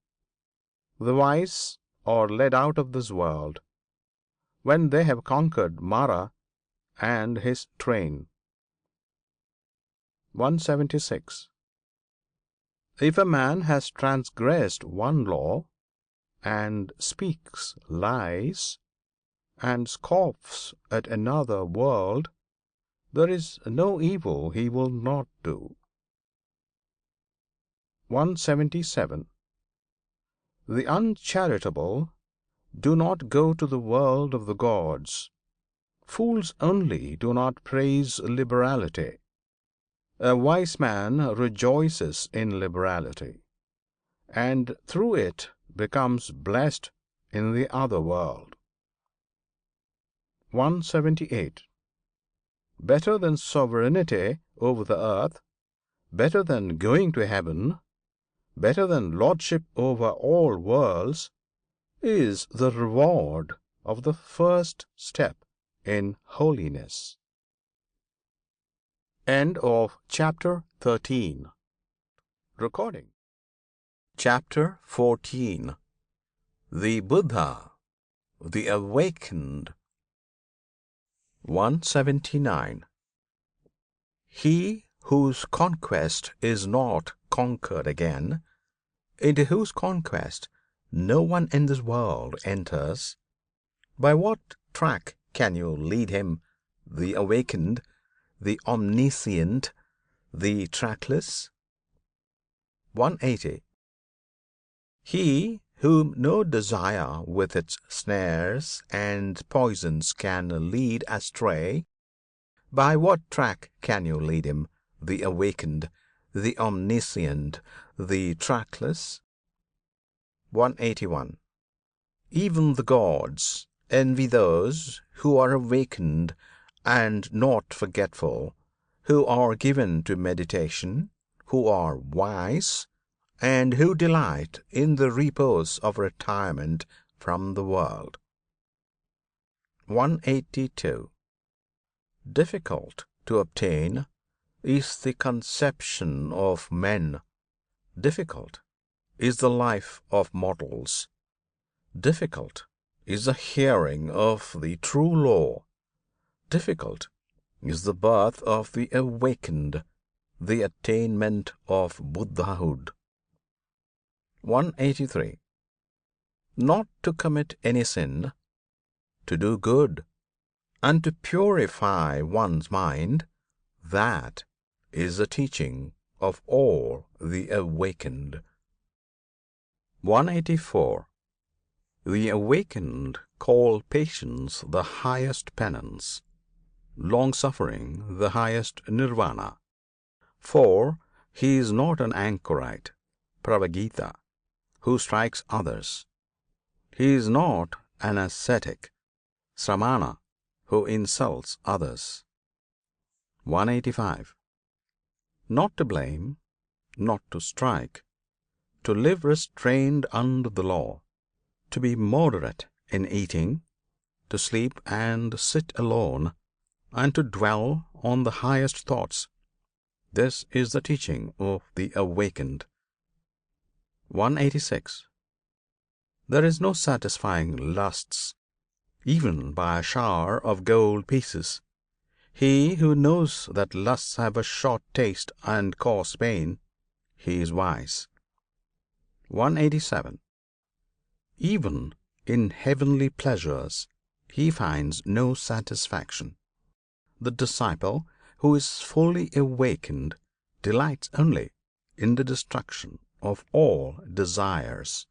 The wise are led out of this world when they have conquered Mara and his train. 176. If a man has transgressed one law, and speaks lies, and scoffs at another world, there is no evil he will not do. 177. The uncharitable do not go to the world of the gods. Fools only do not praise liberality. A wise man rejoices in liberality, and through it becomes blessed in the other world. 178. Better than sovereignty over the earth, better than going to heaven, better than lordship over all worlds, is the reward of the first step in holiness. End of Chapter 13. Recording Chapter 14. The Buddha, the Awakened. 179. He whose conquest is not conquered again, into whose conquest no one in this world enters, by what track can you lead him, the awakened, the omniscient, the trackless? 180. He whom no desire with its snares and poisons can lead astray, by what track can you lead him, the awakened, the omniscient, the trackless? 181. Even the gods envy those who are awakened and not forgetful, who are given to meditation, who are wise, and who delight in the repose of retirement from the world. 182. Difficult to obtain is the conception of men, difficult is the life of mortals, difficult is the hearing of the true law, difficult is the birth of the awakened, the attainment of Buddhahood. 183. Not to commit any sin, to do good, and to purify one's mind, that is the teaching of all the awakened. 184. The awakened call patience the highest penance, long-suffering the highest nirvana. For he is not an anchorite, pravagita, who strikes others. He is not an ascetic, sramana, who insults others. 185. Not to blame, not to strike, to live restrained under the law, to be moderate in eating, to sleep and sit alone, and to dwell on the highest thoughts. This is the teaching of the awakened. 186. There is no satisfying lusts, even by a shower of gold pieces. He who knows that lusts have a short taste and cause pain, he is wise. 187. Even in heavenly pleasures he finds no satisfaction. The disciple who is fully awakened delights only in the destruction of all desires.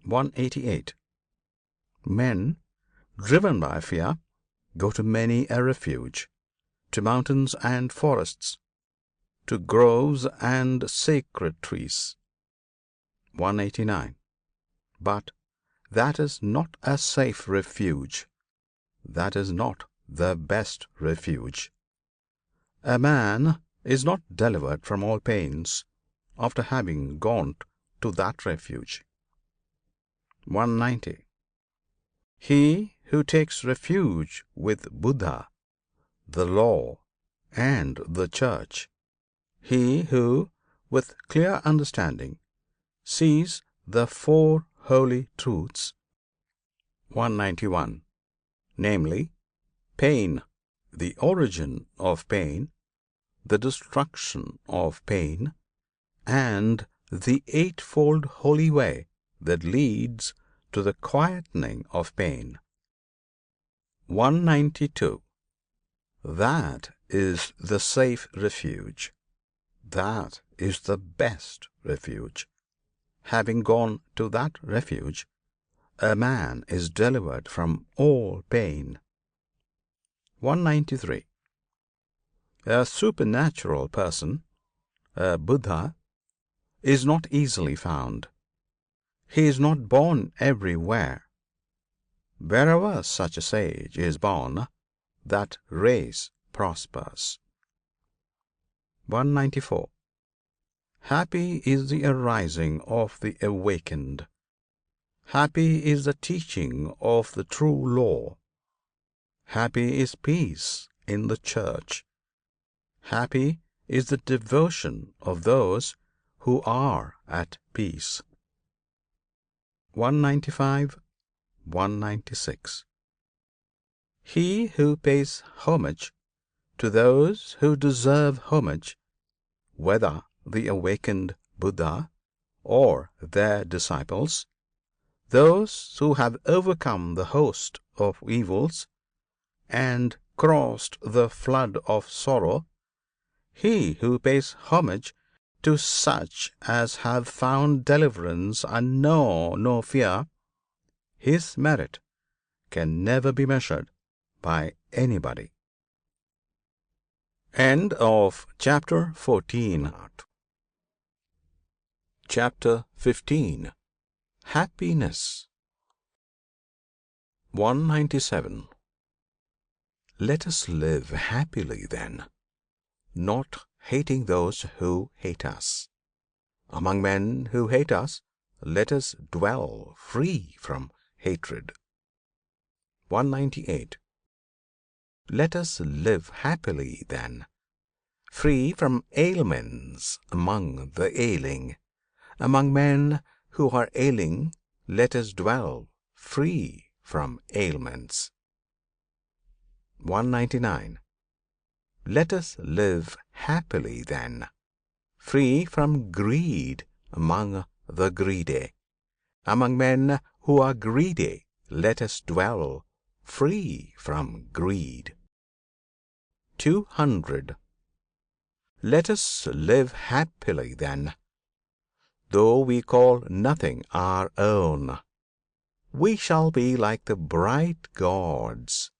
188. Men, driven by fear, go to many a refuge, to mountains and forests, to groves and sacred trees. 189. But that is not a safe refuge. That is not the best refuge. A man is not delivered from all pains after having gone to that refuge. 190. He who takes refuge with Buddha, the law, and the church, he who, with clear understanding, sees the four holy truths. 191. Namely, pain, the origin of pain, the destruction of pain, and the eightfold holy way that leads to the quietening of pain. 192. That is the safe refuge. That is the best refuge. Having gone to that refuge, a man is delivered from all pain. 193. A supernatural person, a Buddha, is not easily found. He is not born everywhere. Wherever such a sage is born, that race prospers. 194. Happy is the arising of the awakened. Happy is the teaching of the true law. Happy is peace in the church. Happy is the devotion of those who are at peace. 195, 196. He who pays homage to those who deserve homage, whether the awakened Buddha or their disciples, those who have overcome the host of evils and crossed the flood of sorrow, he who pays homage to such as have found deliverance and know no fear, his merit can never be measured by anybody. End of Chapter 14. Chapter 15. Happiness. 197. Let us live happily then, not hating those who hate us. Among men who hate us, let us dwell free from hatred. 198. Let us live happily then, free from ailments among the ailing. Among men who are ailing, let us dwell free from ailments. 199. Let us live happily then, free from greed among the greedy. Among men who are greedy, let us dwell free from greed. 200. Let us live happily then, though we call nothing our own. We shall be like the bright gods,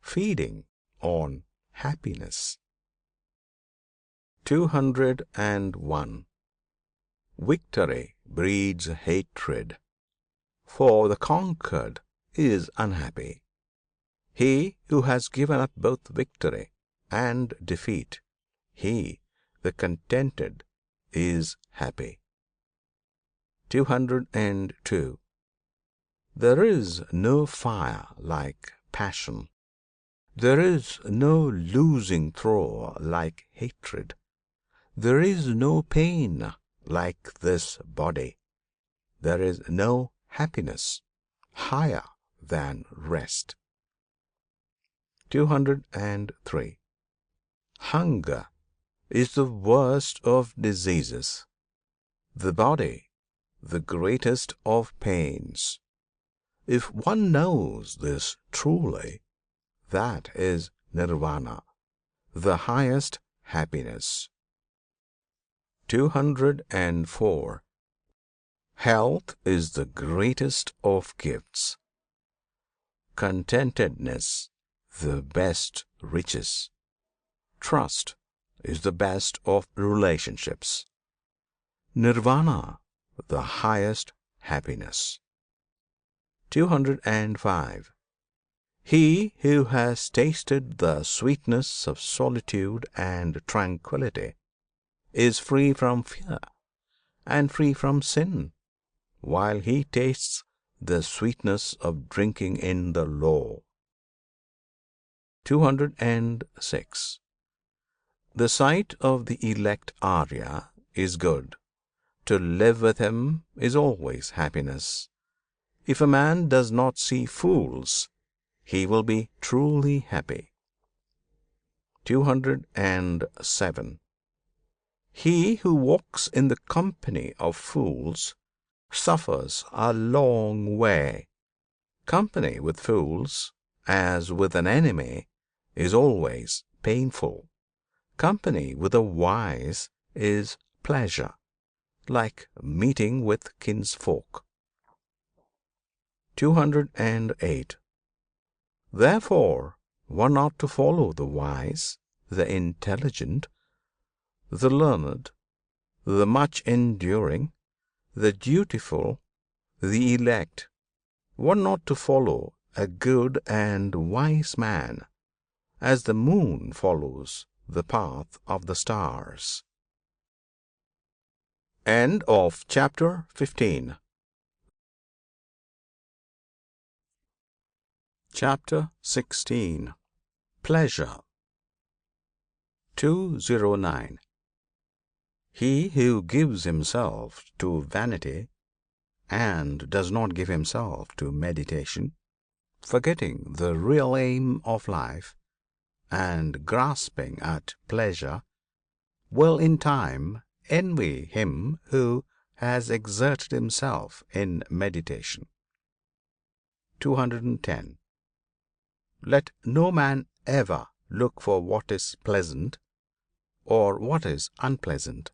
feeding on happiness. 201. Victory breeds hatred, for the conquered is unhappy. He who has given up both victory and defeat, he, the contented, is happy. 202. There is no fire like passion. There is no losing throw like hatred. There is no pain like this body. There is no happiness higher than rest. 203. Hunger is the worst of diseases, the body the greatest of pains. If one knows this truly, that is Nirvana, the highest happiness. 204. Health is the greatest of gifts, contentedness the best riches, trust is the best of relationships, Nirvana the highest happiness. 205. He who has tasted the sweetness of solitude and tranquility is free from fear and free from sin, while he tastes the sweetness of drinking in the law. 206. The sight of the elect Arya is good. To live with him is always happiness. If a man does not see fools, he will be truly happy. 207. He who walks in the company of fools suffers a long way. Company with fools, as with an enemy, is always painful. Company with the wise is pleasure, like meeting with kinsfolk. 208. Therefore, one ought to follow the wise, the intelligent, the learned, the much enduring, the dutiful, the elect. One ought to follow a good and wise man, as the moon follows the path of the stars. End of chapter 15. Chapter 16. Pleasure. 209. He who gives himself to vanity and does not give himself to meditation, forgetting the real aim of life and grasping at pleasure, will in time envy him who has exerted himself in meditation. 210. Let no man ever look for what is pleasant or what is unpleasant.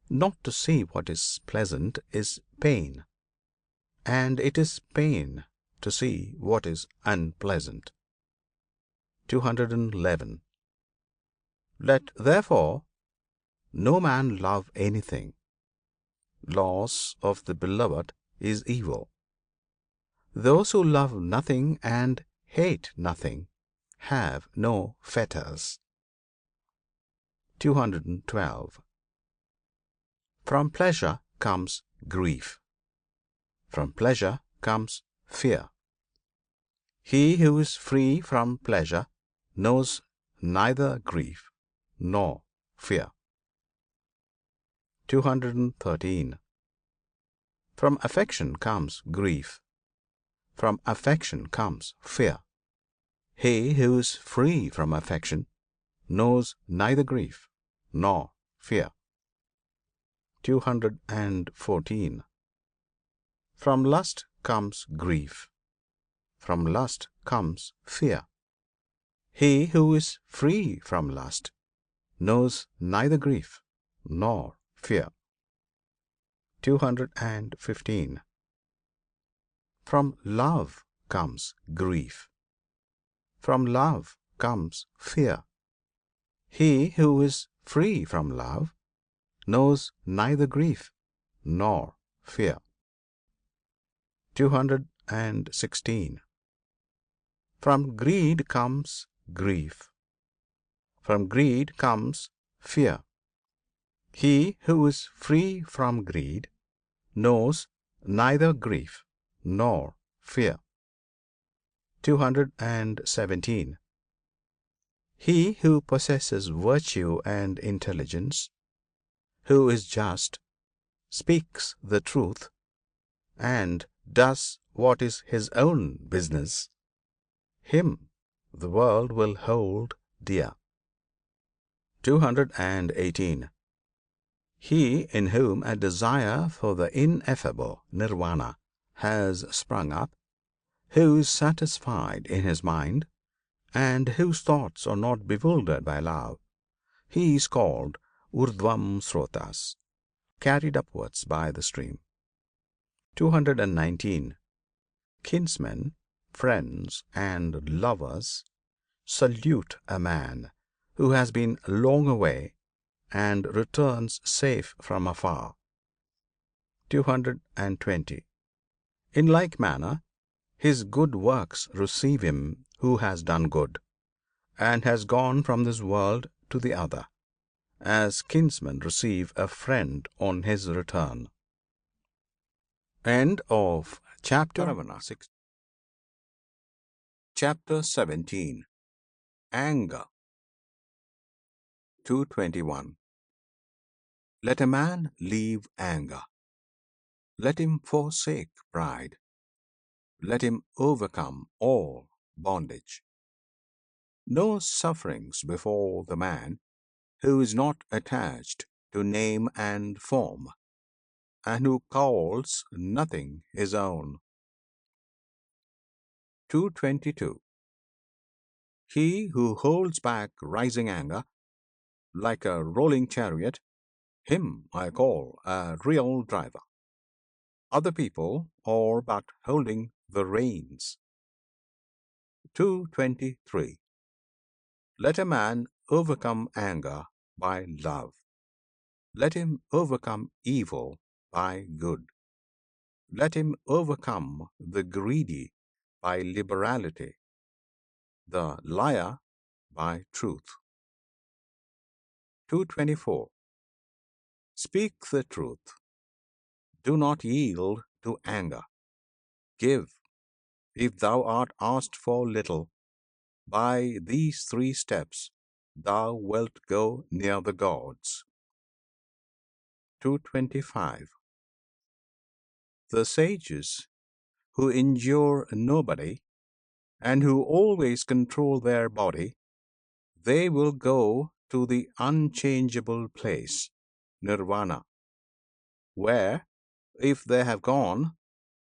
Not to see what is pleasant is pain, and it is pain to see what is unpleasant. 211. Let therefore no man love anything. Loss of the beloved is evil. Those who love nothing and hate nothing have no fetters. 212. From pleasure comes grief. From pleasure comes fear. He who is free from pleasure knows neither grief nor fear. 213. From affection comes grief. From affection comes fear. He who is free from affection knows neither grief nor fear. 214. From lust comes grief. From lust comes fear. He who is free from lust knows neither grief nor fear. 215. From love comes grief. From love comes fear. He who is free from love knows neither grief nor fear. 216. From greed comes grief. From greed comes fear. He who is free from greed knows neither grief nor fear. 217. He who possesses virtue and intelligence, who is just, speaks the truth, and does what is his own business, him the world will hold dear. 218. He in whom a desire for the ineffable Nirvana has sprung up, who is satisfied in his mind, and whose thoughts are not bewildered by love, he is called Urdhvam Srotas, carried upwards by the stream. 219. Kinsmen, friends, and lovers salute a man who has been long away and returns safe from afar. 220. In like manner, his good works receive him who has done good, and has gone from this world to the other, as kinsmen receive a friend on his return. End of chapter 6. Chapter 17. Anger. 221. Let a man leave anger. Let him forsake pride. Let him overcome all bondage. No sufferings befall the man who is not attached to name and form, and who calls nothing his own. 222. He who holds back rising anger, like a rolling chariot, him I call a real driver. Other people are but holding the reins. 223. Let a man overcome anger by love. Let him overcome evil by good. Let him overcome the greedy by liberality, the liar by truth. 224. Speak the truth. Do not yield to anger. Give, if thou art asked for little. By these 3 steps thou wilt go near the gods. 225. The sages who injure nobody and who always control their body, they will go to the unchangeable place, Nirvana, where, if they have gone,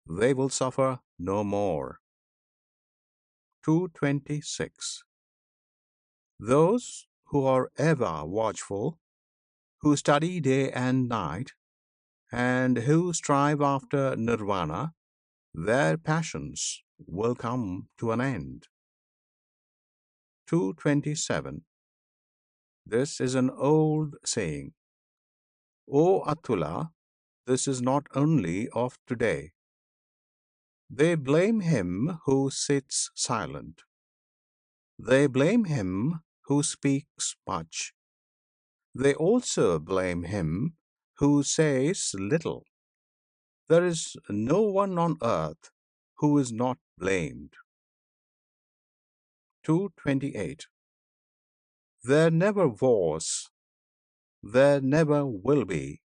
they will suffer no more. 226. Those who are ever watchful, who study day and night, and who strive after Nirvana, their passions will come to an end. 227. This is an old saying. O Atula, this is not only of today. They blame him who sits silent. They blame him who speaks much. They also blame him who says little. There is no one on earth who is not blamed. 228. There never was, there never will be,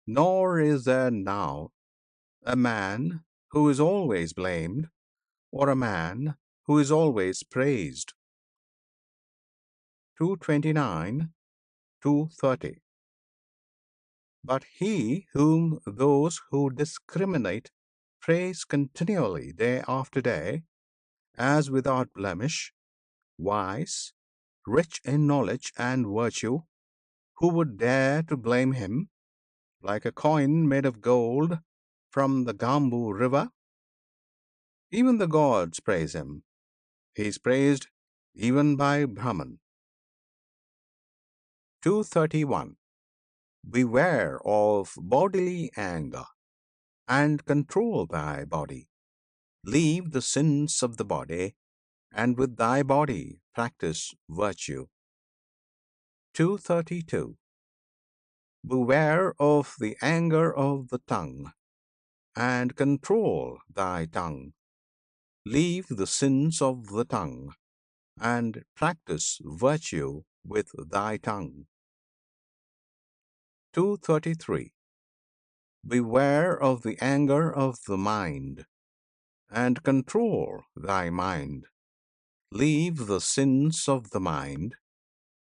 nor is there now, a man who is always blamed, or a man who is always praised. 229, 230. But he whom those who discriminate praise continually day after day, as without blemish, wise, rich in knowledge and virtue, who would dare to blame him, like a coin made of gold from the Gambu river? Even the gods praise him. He is praised even by Brahman. 231. Beware of bodily anger, and control thy body. Leave the sins of the body, and with thy body practice virtue. 232. Beware of the anger of the tongue, and control thy tongue. Leave the sins of the tongue, and practice virtue with thy tongue. 233. Beware of the anger of the mind, and control thy mind. Leave the sins of the mind,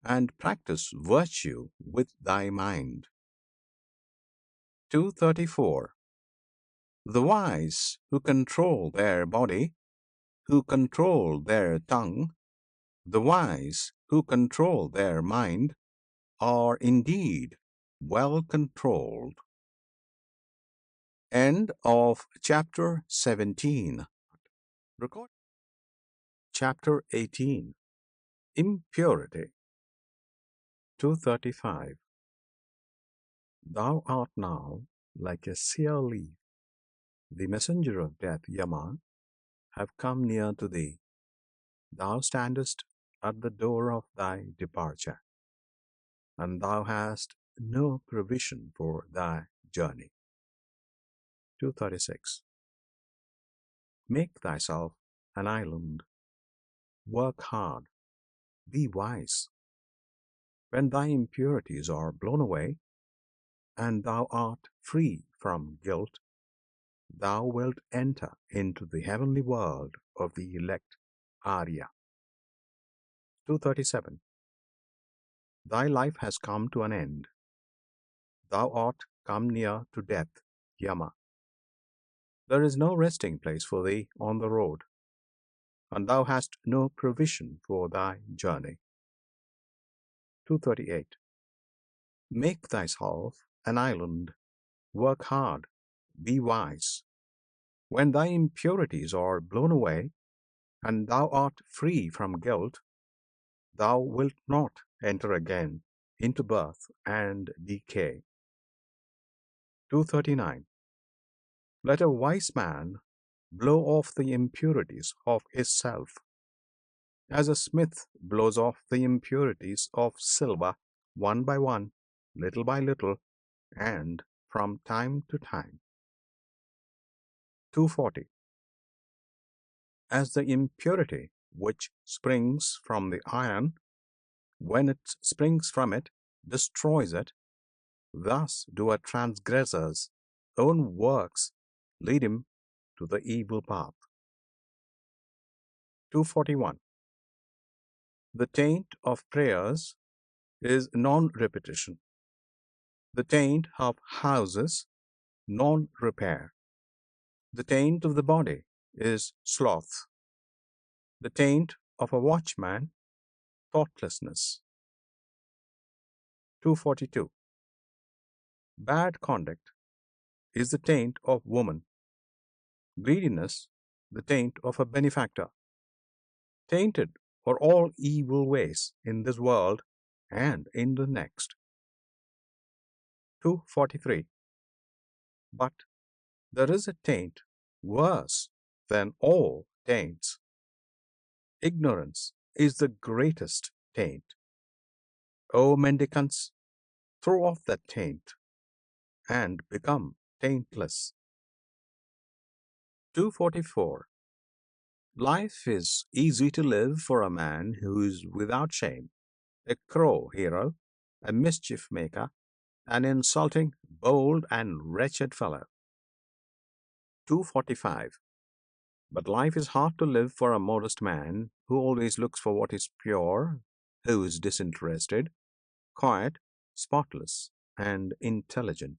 and practice virtue with thy mind. 234. The wise who control their body, who control their tongue, the wise who control their mind, are indeed well controlled. End of chapter 17. Record chapter 18. Impurity. 235. Thou art now like a sere leaf. The messenger of death, Yama, have come near to thee. Thou standest at the door of thy departure, and thou hast no provision for thy journey. 236. Make thyself an island. Work hard. Be wise. When thy impurities are blown away, and thou art free from guilt, thou wilt enter into the heavenly world of the elect Arya. 237. Thy life has come to an end. Thou art come near to death, Yama. There is no resting place for thee on the road, and thou hast no provision for thy journey. 238. Make thyself an island. Work hard. Be wise. When thy impurities are blown away, and thou art free from guilt, thou wilt not enter again into birth and decay. 239. Let a wise man blow off the impurities of his self, as a smith blows off the impurities of silver one by one, little by little, and from time to time. 240. As the impurity which springs from the iron, when it springs from it, destroys it, thus do a transgressor's own works lead him to the evil path. 241. The taint of prayers is non-repetition. The taint of houses, non-repair. The taint of the body is sloth. The taint of a watchman, thoughtlessness. 242. Bad conduct is the taint of woman. Greediness, the taint of a benefactor. Tainted for all evil ways in this world and in the next. 243. But there is a taint worse than all taints. Ignorance is the greatest taint. O mendicants, throw off that taint and become taintless. 244. Life is easy to live for a man who is without shame, a crow hero, a mischief maker, an insulting, bold, and wretched fellow. 245. But life is hard to live for a modest man who always looks for what is pure, who is disinterested, quiet, spotless, and intelligent.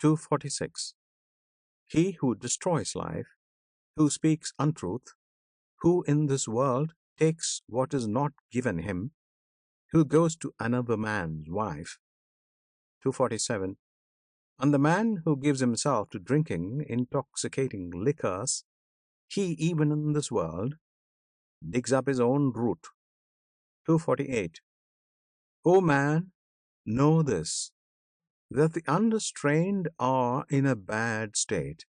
246. He who destroys life, who speaks untruth, who in this world takes what is not given him, who goes to another man's wife. 247. And the man who gives himself to drinking intoxicating liquors, he even in this world digs up his own root. 248. O man, know this, that the unrestrained are in a bad state.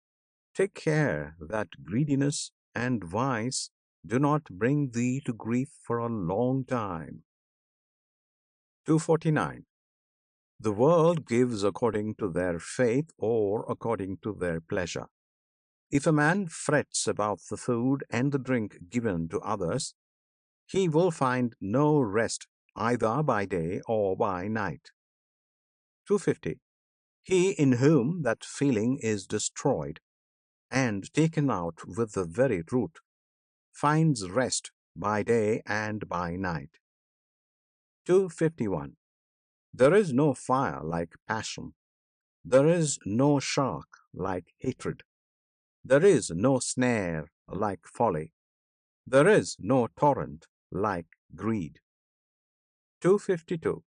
Take care that greediness and vice do not bring thee to grief for a long time. 249. The world gives according to their faith or according to their pleasure. If a man frets about the food and the drink given to others, he will find no rest either by day or by night. 250. He in whom that feeling is destroyed and taken out with the very root finds rest by day and by night. 251. There is no fire like passion. There is no shark like hatred. There is no snare like folly. There is no torrent like greed. 252.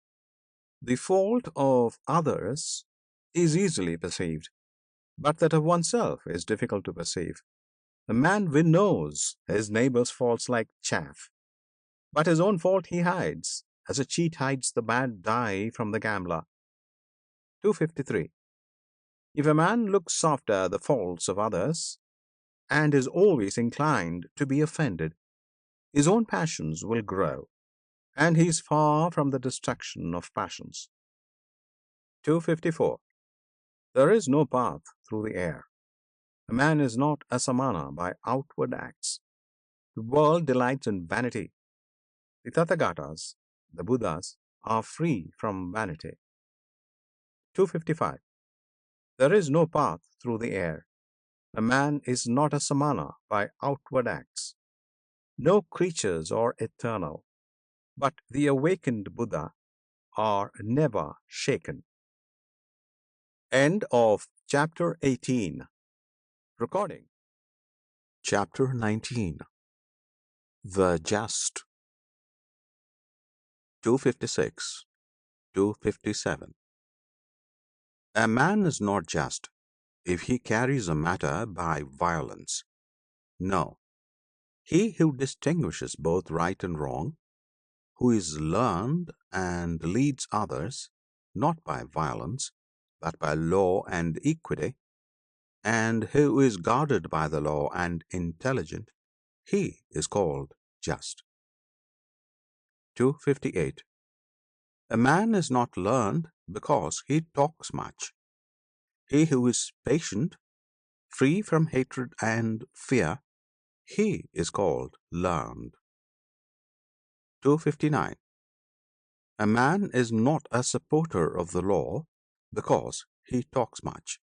The fault of others is easily perceived, but that of oneself is difficult to perceive. A man winnows his neighbor's faults like chaff, but his own fault he hides, as a cheat hides the bad die from the gambler. 253. If a man looks after the faults of others, and is always inclined to be offended, his own passions will grow, and he is far from the destruction of passions. 254. There is no path through the air. A man is not a samana by outward acts. The world delights in vanity. The Tathagatas, the Buddhas, are free from vanity. 255. There is no path through the air. A man is not a samana by outward acts. No creatures are eternal, but the awakened Buddha are never shaken. End of Chapter 18. Recording. Chapter 19. The Just. 256 257. A man is not just if he carries a matter by violence. No, he who distinguishes both right and wrong, who is learned and leads others, not by violence, but by law and equity, and who is guarded by the law and intelligent, he is called just. 258. A man is not learned because he talks much. He who is patient, free from hatred and fear, he is called learned. 259. A man is not a supporter of the law because he talks much.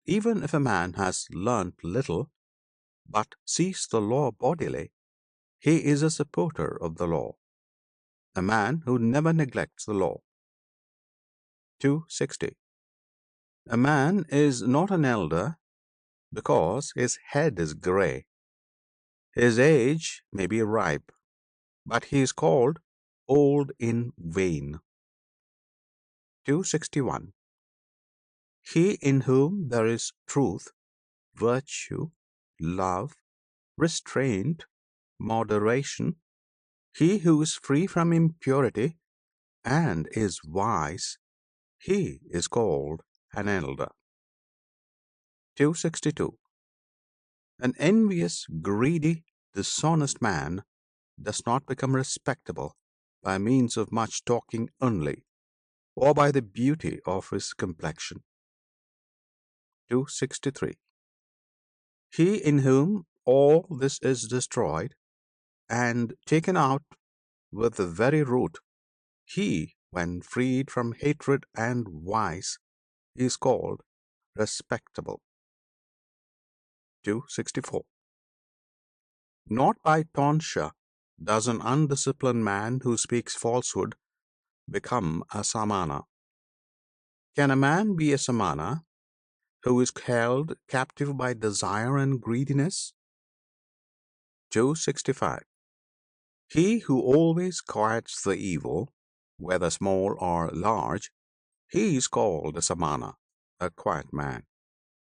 Even if a man has learnt little, but sees the law bodily, he is a supporter of the law, a man who never neglects the law. 260. A man is not an elder because his head is grey. His age may be ripe, but he is called old in vain. 261. He in whom there is truth, virtue, love, restraint, moderation, he who is free from impurity and is wise, he is called an elder. 262. An envious, greedy, dishonest man does not become respectable by means of much talking only, or by the beauty of his complexion. 263. He in whom all this is destroyed and taken out with the very root, he, when freed from hatred and vice, is called respectable. 264. Not by tonsure does an undisciplined man who speaks falsehood become a samana. Can a man be a samana who is held captive by desire and greediness? 265. He who always quiets the evil, whether small or large, he is called a samana, a quiet man,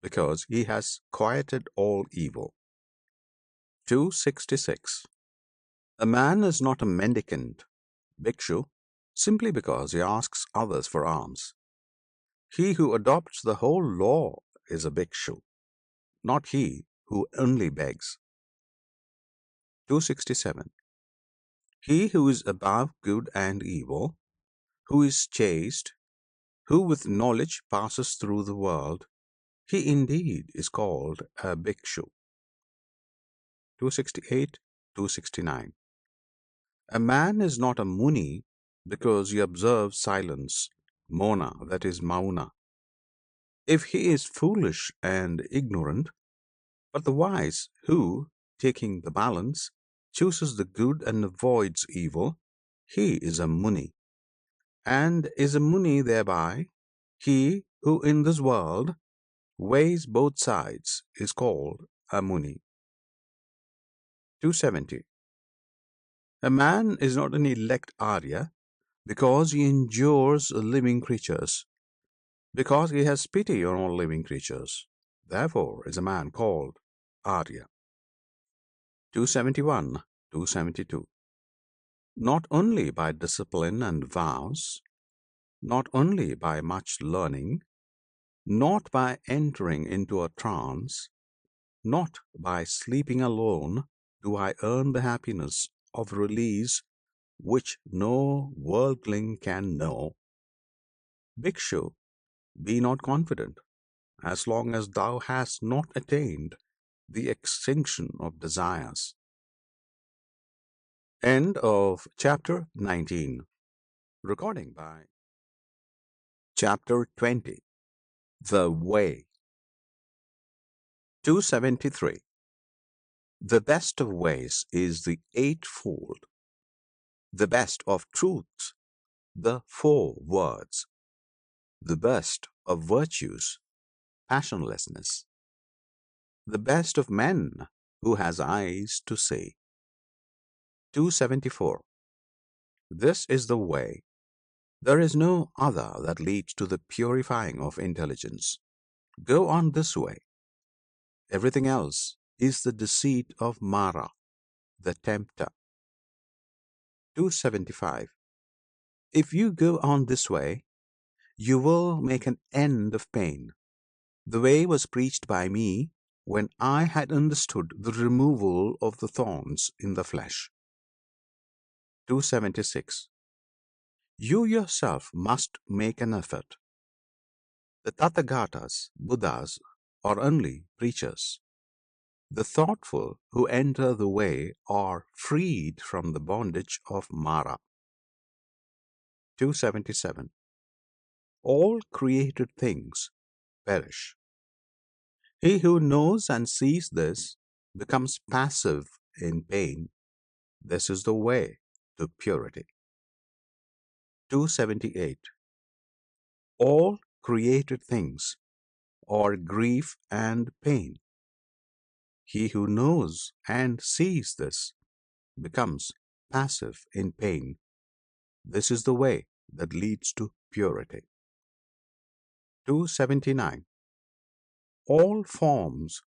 because he has quieted all evil. 266. A man is not a mendicant, bhikshu, simply because he asks others for alms. He who adopts the whole law is a bhikshu, not he who only begs. 267. He who is above good and evil, who is chaste, who with knowledge passes through the world, he indeed is called a bhikshu. 268, 269. A man is not a muni because he observes silence, mona, that is mauna. If he is foolish and ignorant, but the wise who, taking the balance, chooses the good and avoids evil, he is a muni, and is a muni thereby. He who in this world weighs both sides is called a muni. 270. A man is not an elect Arya because he endures living creatures, because he has pity on all living creatures. Therefore is a man called Arya. 271, 272. Not only by discipline and vows, not only by much learning, not by entering into a trance, not by sleeping alone do I earn the happiness of release which no worldling can know. Bhikshu, be not confident, as long as thou hast not attained the extinction of desires. End of chapter 19. Recording by chapter 20. The Way. 273. The best of ways is the eightfold, the best of truths, the 4 words, the best of virtues, passionlessness, the best of men who has eyes to see. 274. This is the way. There is no other that leads to the purifying of intelligence. Go on this way. Everything else is the deceit of Mara, the tempter. 275. If you go on this way, you will make an end of pain. The way was preached by me when I had understood the removal of the thorns in the flesh. 276. You yourself must make an effort. The Tathagatas, Buddhas, are only preachers. The thoughtful who enter the way are freed from the bondage of Mara. 277. All created things perish. He who knows and sees this becomes passive in pain. This is the way to purity. 278. All created things are grief and pain. He who knows and sees this becomes passive in pain. This is the way that leads to purity. 279. All forms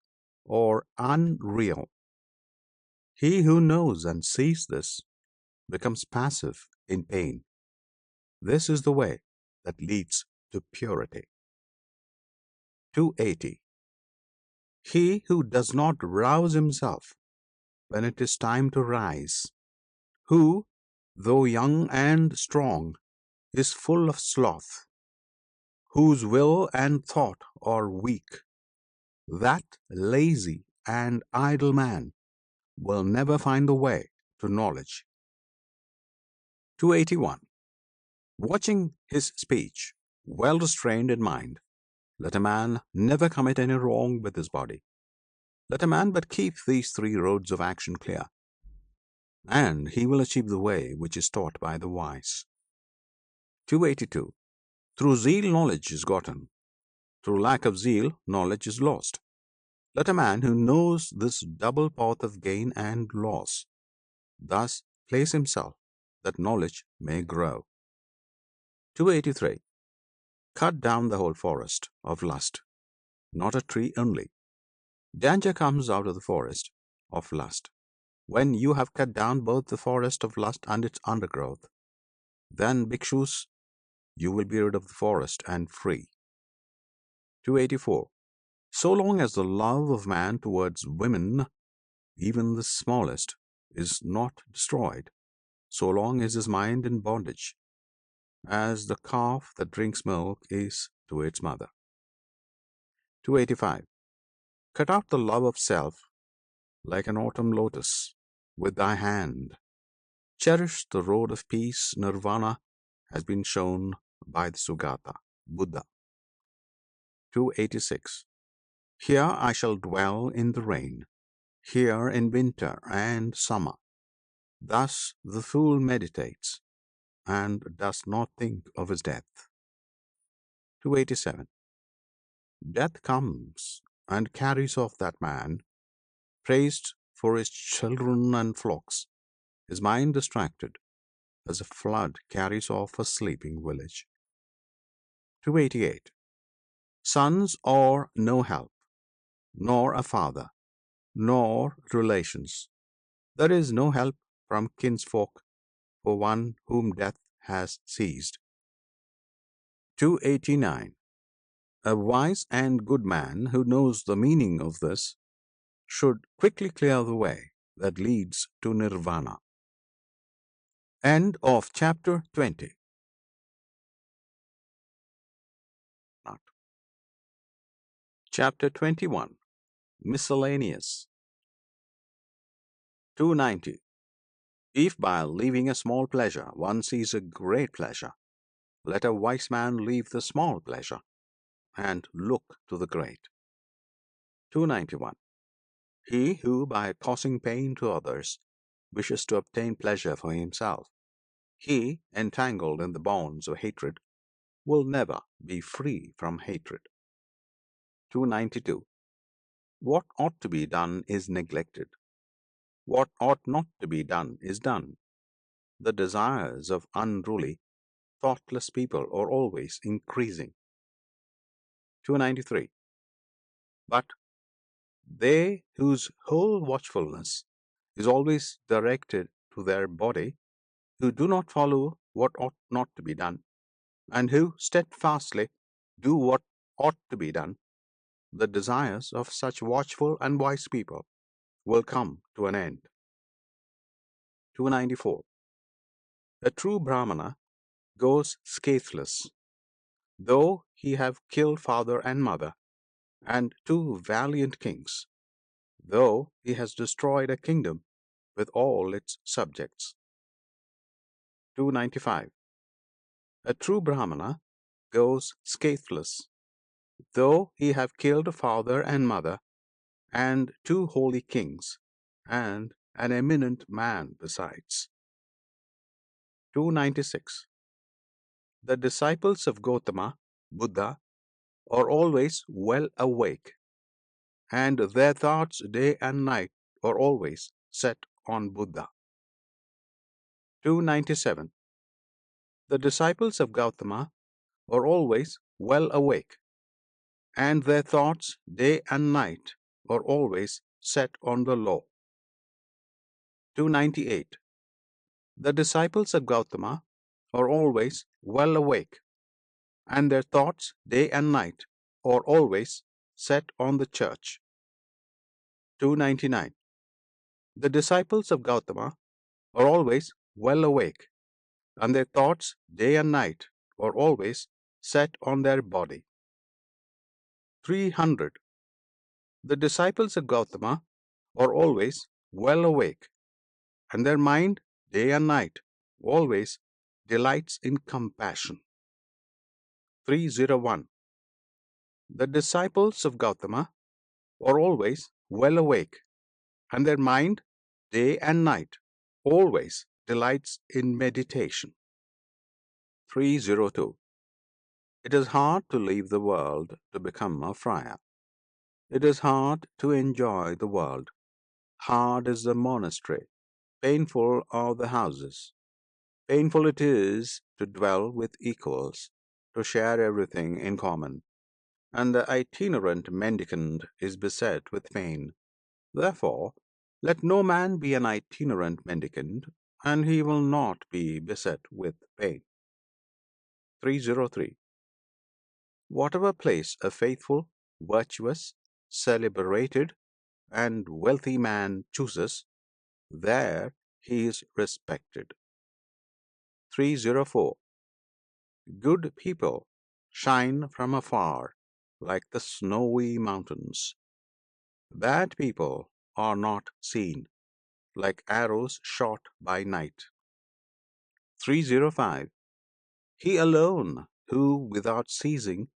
are unreal. He who knows and sees this becomes passive in pain. This is the way that leads to purity. 280. He who does not rouse himself when it is time to rise, who, though young and strong, is full of sloth, whose will and thought are weak, that lazy and idle man will never find the way to knowledge. 281. Watching his speech, well restrained in mind, let a man never commit any wrong with his body. Let a man but keep these three roads of action clear, and he will achieve the way which is taught by the wise. 282. Through zeal knowledge is gotten. Through lack of zeal knowledge is lost. Let a man who knows this double path of gain and loss thus place himself that knowledge may grow. 283. Cut down the whole forest of lust, not a tree only. Danger comes out of the forest of lust. When you have cut down both the forest of lust and its undergrowth, then, bhikshus, you will be rid of the forest and free. 284. So long as the love of man towards women, even the smallest, is not destroyed, so long is his mind in bondage, as the calf that drinks milk is to its mother. 285. Cut out the love of self like an autumn lotus with thy hand. Cherish the road of peace. Nirvana has been shown by the Sugata, Buddha. 286. Here I shall dwell in the rain, here in winter and summer. Thus the fool meditates and does not think of his death. 287. Death comes and carries off that man, praised for his children and flocks, his mind distracted, as a flood carries off a sleeping village. 288. Sons are no help, nor a father, nor relations. There is no help from kinsfolk for one whom death has seized. 289. A wise and good man who knows the meaning of this should quickly clear the way that leads to nirvana. End of chapter 20. Chapter 21. Miscellaneous. 290. If by leaving a small pleasure one sees a great pleasure, let a wise man leave the small pleasure and look to the great. 291. He who by causing pain to others wishes to obtain pleasure for himself, he, entangled in the bonds of hatred, will never be free from hatred. 292. What ought to be done is neglected. What ought not to be done is done. The desires of unruly, thoughtless people are always increasing. 293. But they whose whole watchfulness is always directed to their body, who do not follow what ought not to be done, and who steadfastly do what ought to be done, the desires of such watchful and wise people will come to an end. 294. A true Brahmana goes scatheless, though he have killed father and mother, and 2 valiant kings, though he has destroyed a kingdom with all its subjects. 295. A true Brahmana goes scatheless, though he have killed father and mother, and 2 holy kings, and an eminent man besides. 296. The disciples of Gautama, Buddha, are always well awake, and their thoughts day and night are always set on Buddha. 297. The disciples of Gautama are always well awake, and their thoughts day and night are always set on the law. 298. The disciples of Gautama are always well awake, and their thoughts day and night are always set on the church. 299. The disciples of Gautama are always well awake, and their thoughts day and night are always set on their body. 300. The disciples of Gautama are always well awake, and their mind day and night always delights in compassion. 301. The disciples of Gautama are always well awake, and their mind day and night always delights in meditation. 302. It is hard to leave the world to become a friar. It is hard to enjoy the world. Hard is the monastery. Painful are the houses. Painful it is to dwell with equals, to share everything in common. And the itinerant mendicant is beset with pain. Therefore, let no man be an itinerant mendicant, and he will not be beset with pain. 303. Whatever place a faithful, virtuous, celebrated, and wealthy man chooses, there he is respected. 304. Good people shine from afar like the snowy mountains. Bad people are not seen, like arrows shot by night. 305. He alone who without ceasing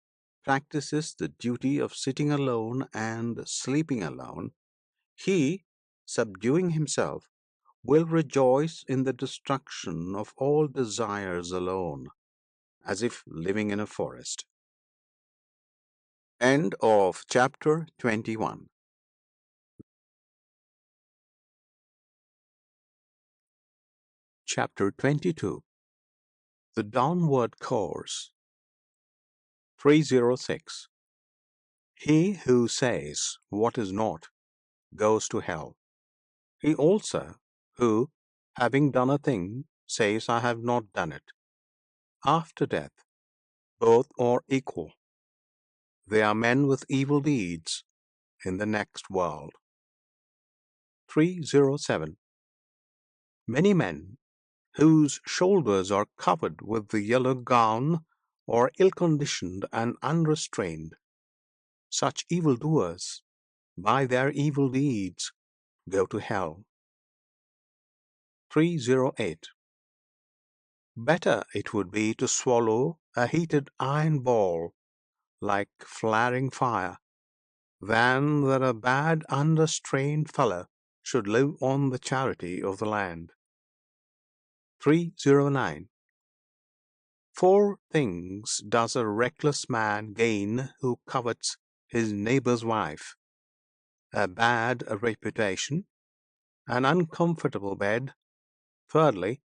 practices the duty of sitting alone and sleeping alone, he, subduing himself, will rejoice in the destruction of all desires alone, as if living in a forest. End of chapter 21. Chapter 22. The Downward Course. 306. He who says what is not goes to hell. He also who, having done a thing, says, I have not done it. After death, both are equal. They are men with evil deeds in the next world. 307. Many men whose shoulders are covered with the yellow gown are ill-conditioned and unrestrained. Such evildoers, by their evil deeds, go to hell. 308. Better it would be to swallow a heated iron ball like flaring fire, than that a bad unrestrained fellow should live on the charity of the land. 309. 4 things does a reckless man gain who covets his neighbor's wife: a bad reputation, an uncomfortable bed, thirdly,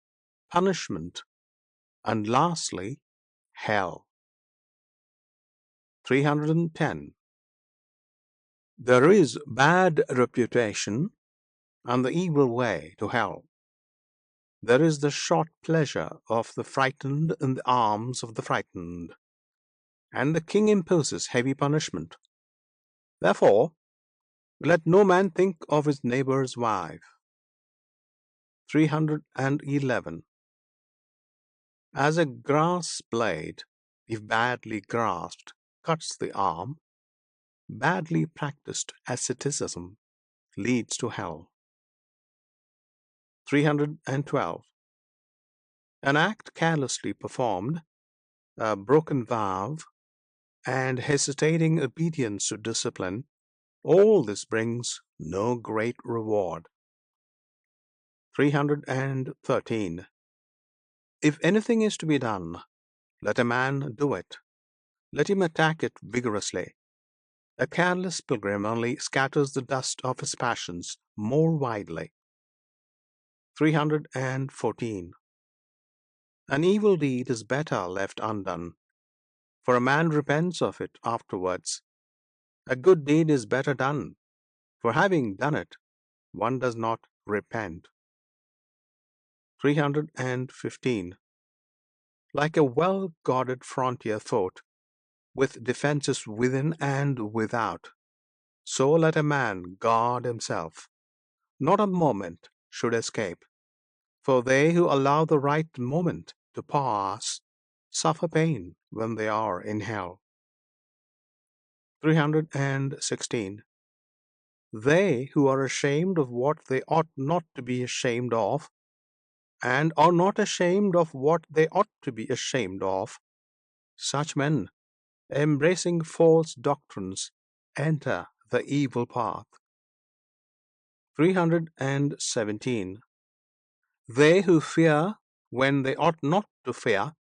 punishment, and lastly, hell. 310. There is bad reputation and the evil way to hell. There is the short pleasure of the frightened in the arms of the frightened, and the king imposes heavy punishment. Therefore, let no man think of his neighbor's wife. 311. As a grass blade, if badly grasped, cuts the arm, badly practiced asceticism leads to hell. 312. An act carelessly performed, a broken vow, and hesitating obedience to discipline, all this brings no great reward. 313. If anything is to be done, let a man do it. Let him attack it vigorously. A careless pilgrim only scatters the dust of his passions more widely. 314. An evil deed is better left undone, for a man repents of it afterwards. A good deed is better done, for having done it, one does not repent. 315. Like a well-guarded frontier fort, with defences within and without, so let a man guard himself. Not a moment should escape, for they who allow the right moment to pass suffer pain when they are in hell. 316. They who are ashamed of what they ought not to be ashamed of, and are not ashamed of what they ought to be ashamed of, such men, embracing false doctrines, enter the evil path. 317. They who fear when they ought not to fear,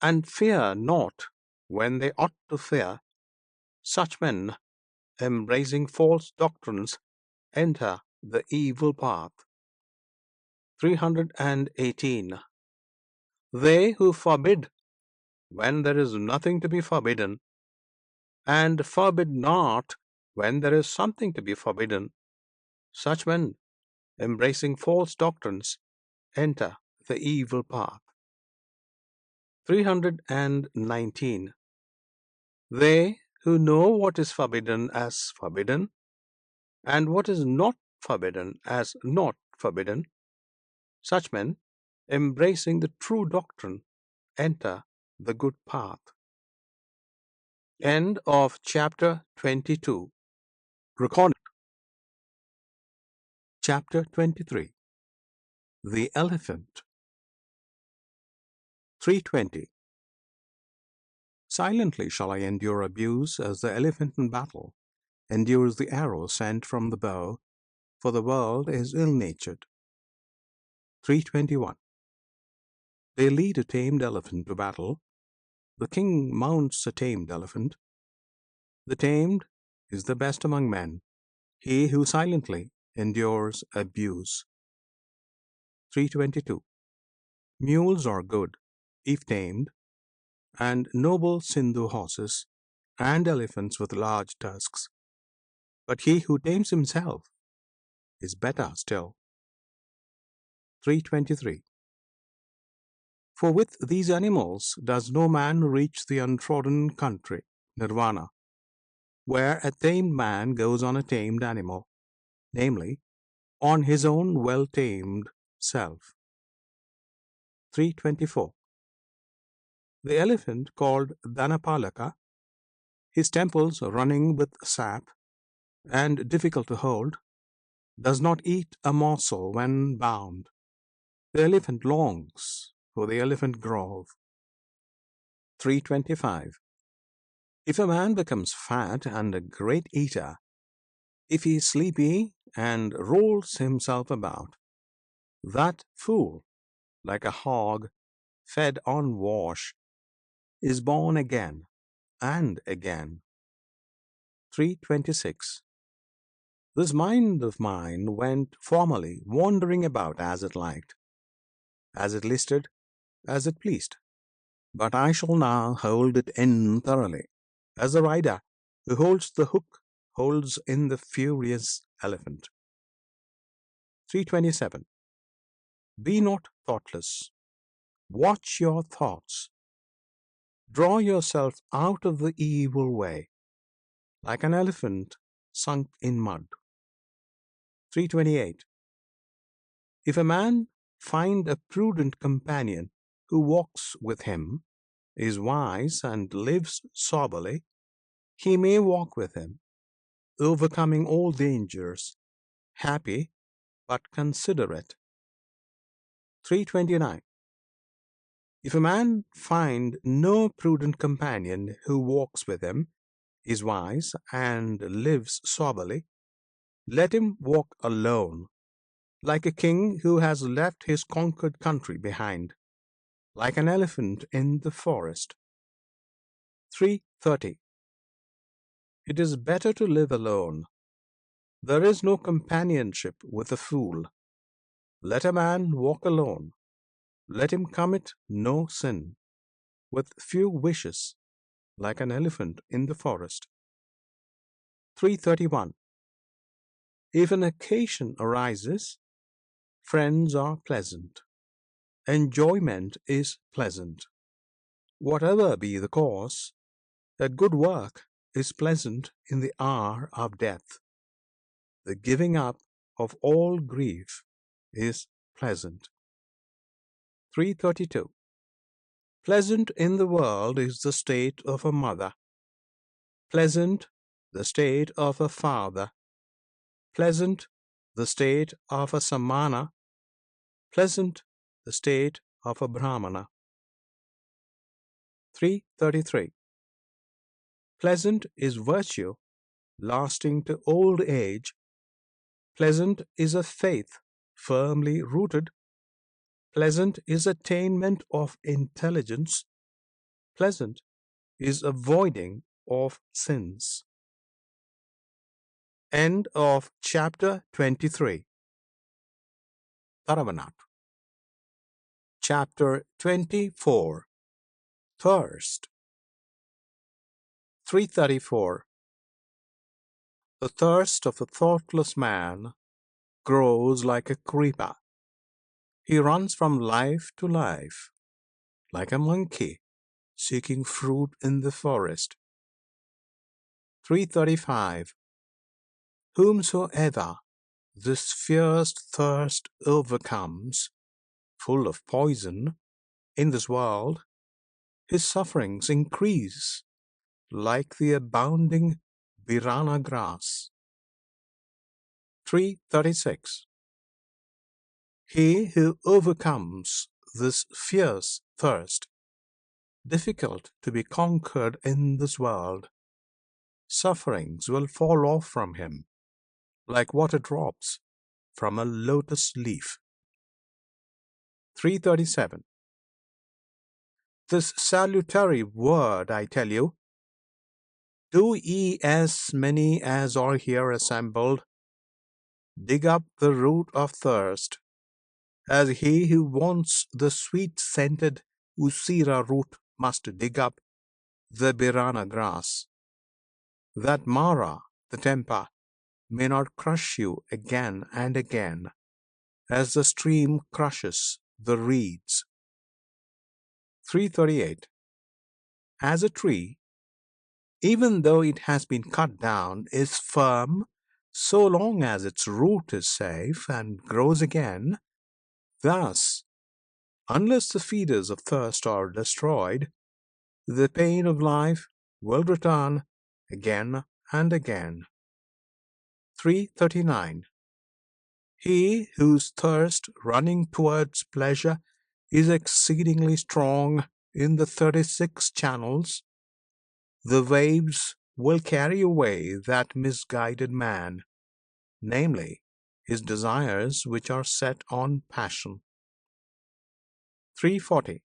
and fear not when they ought to fear, such men, embracing false doctrines, enter the evil path. 318. They who forbid when there is nothing to be forbidden, and forbid not when there is something to be forbidden, such men, embracing false doctrines, enter the evil path. 319. They who know what is forbidden as forbidden, and what is not forbidden as not forbidden, such men, embracing the true doctrine, enter the good path. End of chapter 22. Recorded. Chapter 23. The Elephant. 320. Silently shall I endure abuse as the elephant in battle endures the arrow sent from the bow, for the world is ill-natured. 321. They lead a tamed elephant to battle. The king mounts a tamed elephant. The tamed is the best among men, he who silently endures abuse. 322. Mules are good, if tamed, and noble Sindhu horses, and elephants with large tusks. But he who tames himself is better still. 323. For with these animals does no man reach the untrodden country, nirvana, where a tamed man goes on a tamed animal, namely, on his own well-tamed self. 324. The elephant called Dhammapada, his temples running with sap and difficult to hold, does not eat a morsel when bound. The elephant longs for the elephant grove. 325. If a man becomes fat and a great eater, if he is sleepy and rolls himself about, that fool, like a hog fed on wash, is born again and again. 326. This mind of mine went formerly wandering about as it liked, as it listed, as it pleased. But I shall now hold it in thoroughly, as the rider who holds the hook holds in the furious elephant. 327. Be not thoughtless. Watch your thoughts. Draw yourself out of the evil way, like an elephant sunk in mud. 328. If a man find a prudent companion, who walks with him is wise and lives soberly, he may walk with him, overcoming all dangers, happy but considerate. 329. If a man find no prudent companion who walks with him, is wise, and lives soberly, let him walk alone, like a king who has left his conquered country behind, like an elephant in the forest. 330. It is better to live alone. There is no companionship with a fool. Let a man walk alone. Let him commit no sin, with few wishes, like an elephant in the forest. 331. If an occasion arises, friends are pleasant. Enjoyment is pleasant. Whatever be the cause, a good work is pleasant in the hour of death. The giving up of all grief is pleasant. 332. Pleasant in the world is the state of a mother, pleasant the state of a father, pleasant the state of a samana, pleasant the state of a brahmana. 333. Pleasant is virtue lasting to old age, pleasant is a faith firmly rooted, pleasant is attainment of intelligence, pleasant is avoiding of sins. End of chapter 23. Taravanat. Chapter 24. Thirst. 334. The thirst of a thoughtless man grows like a creeper. He runs from life to life, like a monkey seeking fruit in the forest. 335. Whomsoever this fierce thirst overcomes, full of poison, in this world, his sufferings increase like the abounding birana grass. 336. He who overcomes this fierce thirst, difficult to be conquered in this world, sufferings will fall off from him like water drops from a lotus leaf. 337. This salutary word I tell you, do ye as many as are here assembled, dig up the root of thirst, as he who wants the sweet-scented Usira root must dig up the Birana grass, that Mara, the temper, may not crush you again and again, as the stream crushes the reeds. 338. As a tree, even though it has been cut down, is firm so long as its root is safe and grows again, thus, unless the feeders of thirst are destroyed, the pain of life will return again and again. 339. He whose thirst running towards pleasure is exceedingly strong in the 36 channels, the waves will carry away that misguided man, namely, his desires which are set on passion. 340.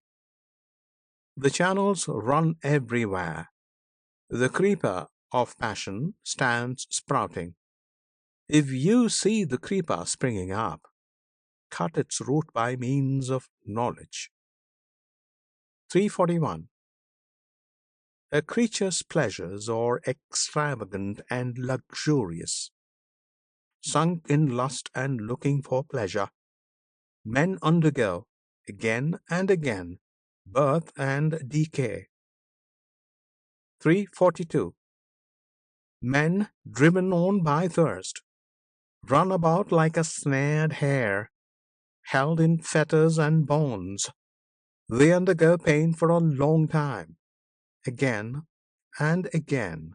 The channels run everywhere. The creeper of passion stands sprouting. If you see the creeper springing up, cut its root by means of knowledge. 341. A creature's pleasures are extravagant and luxurious. Sunk in lust and looking for pleasure, men undergo, again and again, birth and decay. 342. Men, driven on by thirst, run about like a snared hare, held in fetters and bonds. They undergo pain for a long time, again and again.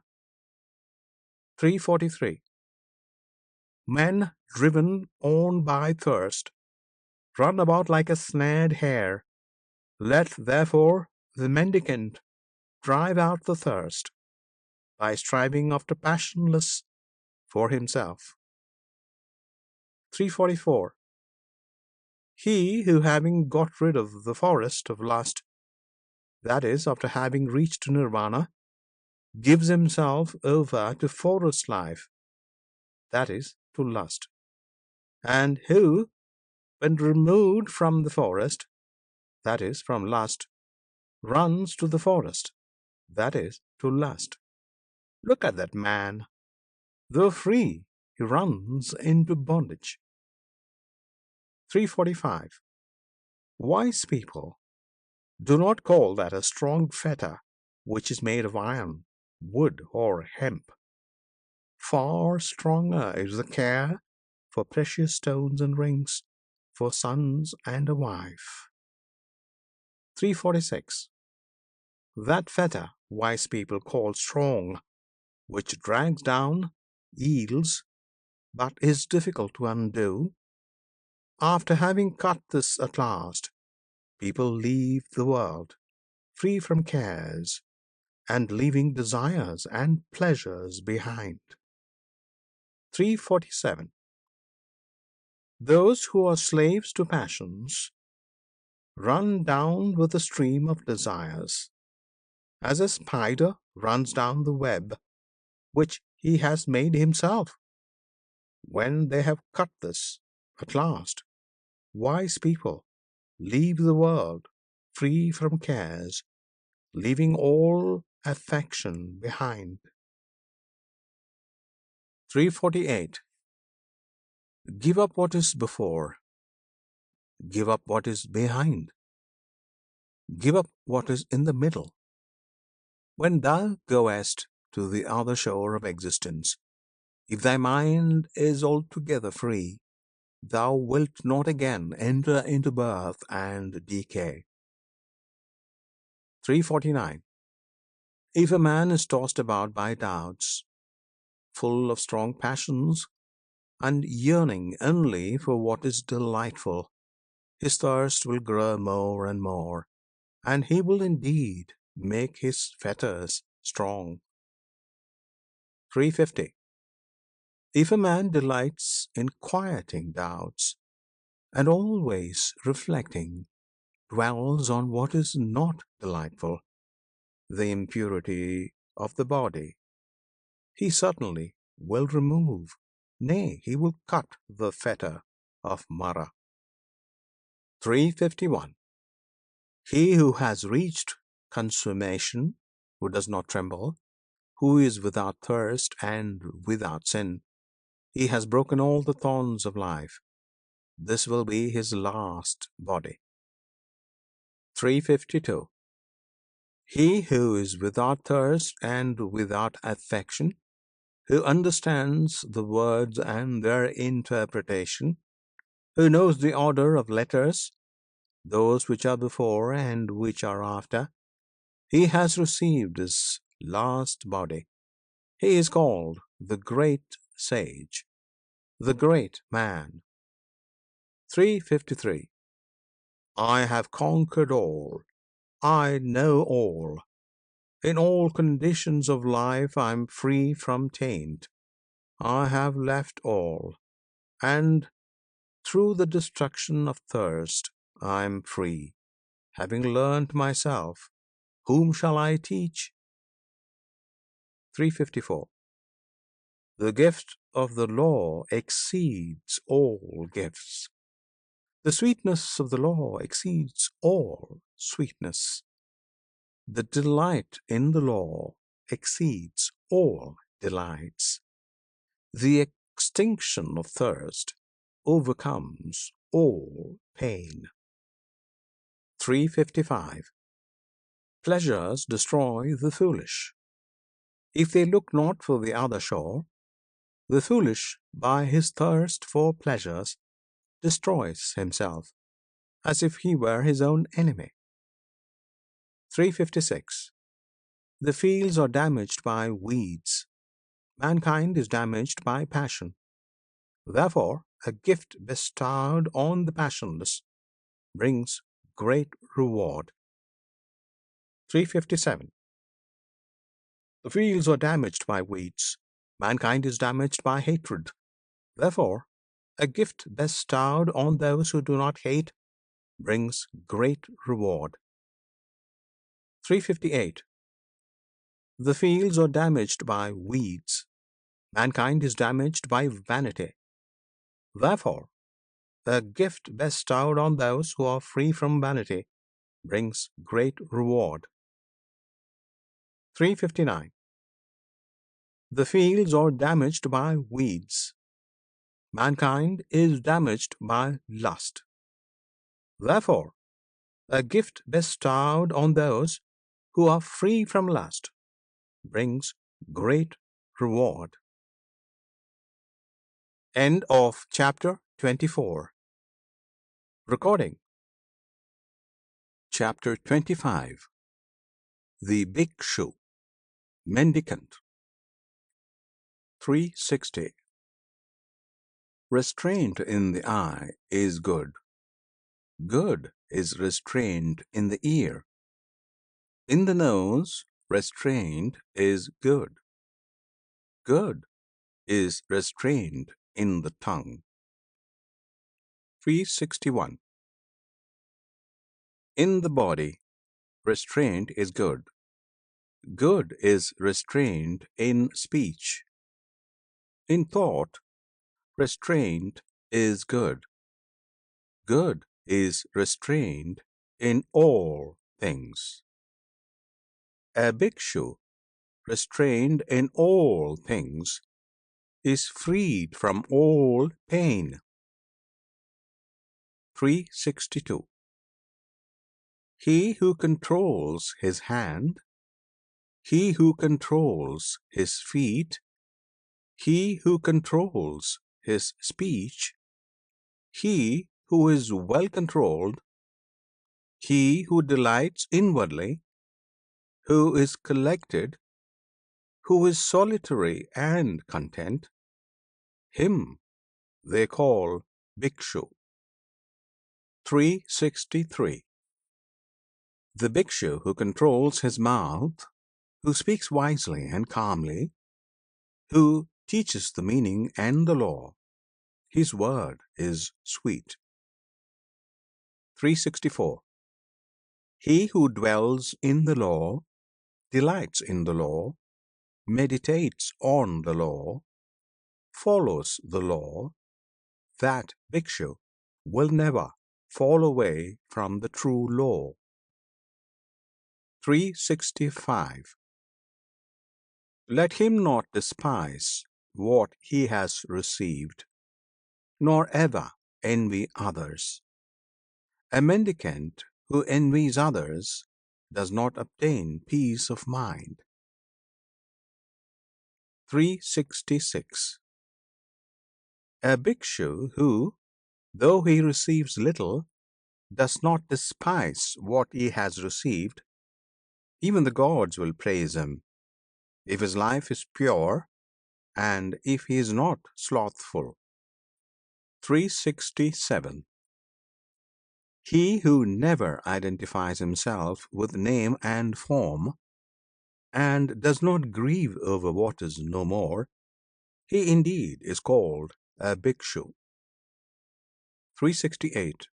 343. Men driven on by thirst run about like a snared hare. Let therefore the mendicant drive out the thirst by striving after passionless for himself. 344. He who, having got rid of the forest of lust, that is, after having reached nirvana, gives himself over to forest life, that is, to lust, and who, when removed from the forest, that is, from lust, runs to the forest, that is, to lust. Look at that man. Though free, he runs into bondage. 345. Wise people do not call that a strong fetter which is made of iron, wood, or hemp. Far stronger is the care for precious stones and rings, for sons and a wife. 346. That fetter wise people call strong, which drags down, yields, but is difficult to undo. After having cut this at last, people leave the world, free from cares, and leaving desires and pleasures behind. 347. Those who are slaves to passions run down with the stream of desires, as a spider runs down the web which he has made himself. When they have cut this, at last, wise people leave the world free from cares, leaving all affection behind. 348. Give up what is before, give up what is behind, give up what is in the middle. When thou goest to the other shore of existence, if thy mind is altogether free, thou wilt not again enter into birth and decay. 349. If a man is tossed about by doubts, full of strong passions, and yearning only for what is delightful, his thirst will grow more and more, and he will indeed make his fetters strong. 350. If a man delights in quieting doubts, and always reflecting, dwells on what is not delightful, the impurity of the body, he certainly will remove, nay, he will cut the fetter of Mara. 351. He who has reached consummation, who does not tremble, who is without thirst and without sin, he has broken all the thorns of life. This will be his last body. 352. He who is without thirst and without affection, who understands the words and their interpretation, who knows the order of letters, those which are before and which are after, he has received his last body. He is called the great sage, the great man. 353. I have conquered all. I know all. In all conditions of life I am free from taint. I have left all, and through the destruction of thirst I am free. Having learnt myself, whom shall I teach? 354. The gift of the law exceeds all gifts. The sweetness of the law exceeds all sweetness. The delight in the law exceeds all delights. The extinction of thirst overcomes all pain. 355. Pleasures destroy the foolish. If they look not for the other shore, the foolish, by his thirst for pleasures, destroys himself, as if he were his own enemy. 356. The fields are damaged by weeds. Mankind is damaged by passion. Therefore, a gift bestowed on the passionless brings great reward. 357. The fields are damaged by weeds. Mankind is damaged by hatred. Therefore, a gift bestowed on those who do not hate brings great reward. 358. The fields are damaged by weeds. Mankind is damaged by vanity. Therefore, a gift bestowed on those who are free from vanity brings great reward. 359. The fields are damaged by weeds. Mankind is damaged by lust. Therefore, a gift bestowed on those who are free from lust brings great reward. End of chapter 24. Recording Chapter 25. The Bhikshu, Mendicant. 360. Restraint in the eye is good. Good is restraint in the ear. In the nose, restraint is good. Good is restraint in the tongue. 361. In the body, restraint is good. Good is restraint in speech. In thought, restraint is good. Good is restraint in all things. A bhikshu, restrained in all things, is freed from all pain. 362. He who controls his hand, he who controls his feet, he who controls his speech, he who is well controlled, he who delights inwardly, who is collected, who is solitary and content, him they call bhikshu. 363. The bhikshu who controls his mouth, who speaks wisely and calmly, who teaches the meaning and the law, his word is sweet. 364. He who dwells in the law, delights in the law, meditates on the law, follows the law, that bhikshu will never fall away from the true law. 365. Let him not despise what he has received, nor ever envy others. A mendicant who envies others does not obtain peace of mind. 366. A bhikshu who, though he receives little, does not despise what he has received, even the gods will praise him, if his life is pure and if he is not slothful. 367. He who never identifies himself with name and form, and does not grieve over what is no more, he indeed is called a bhikshu. 368.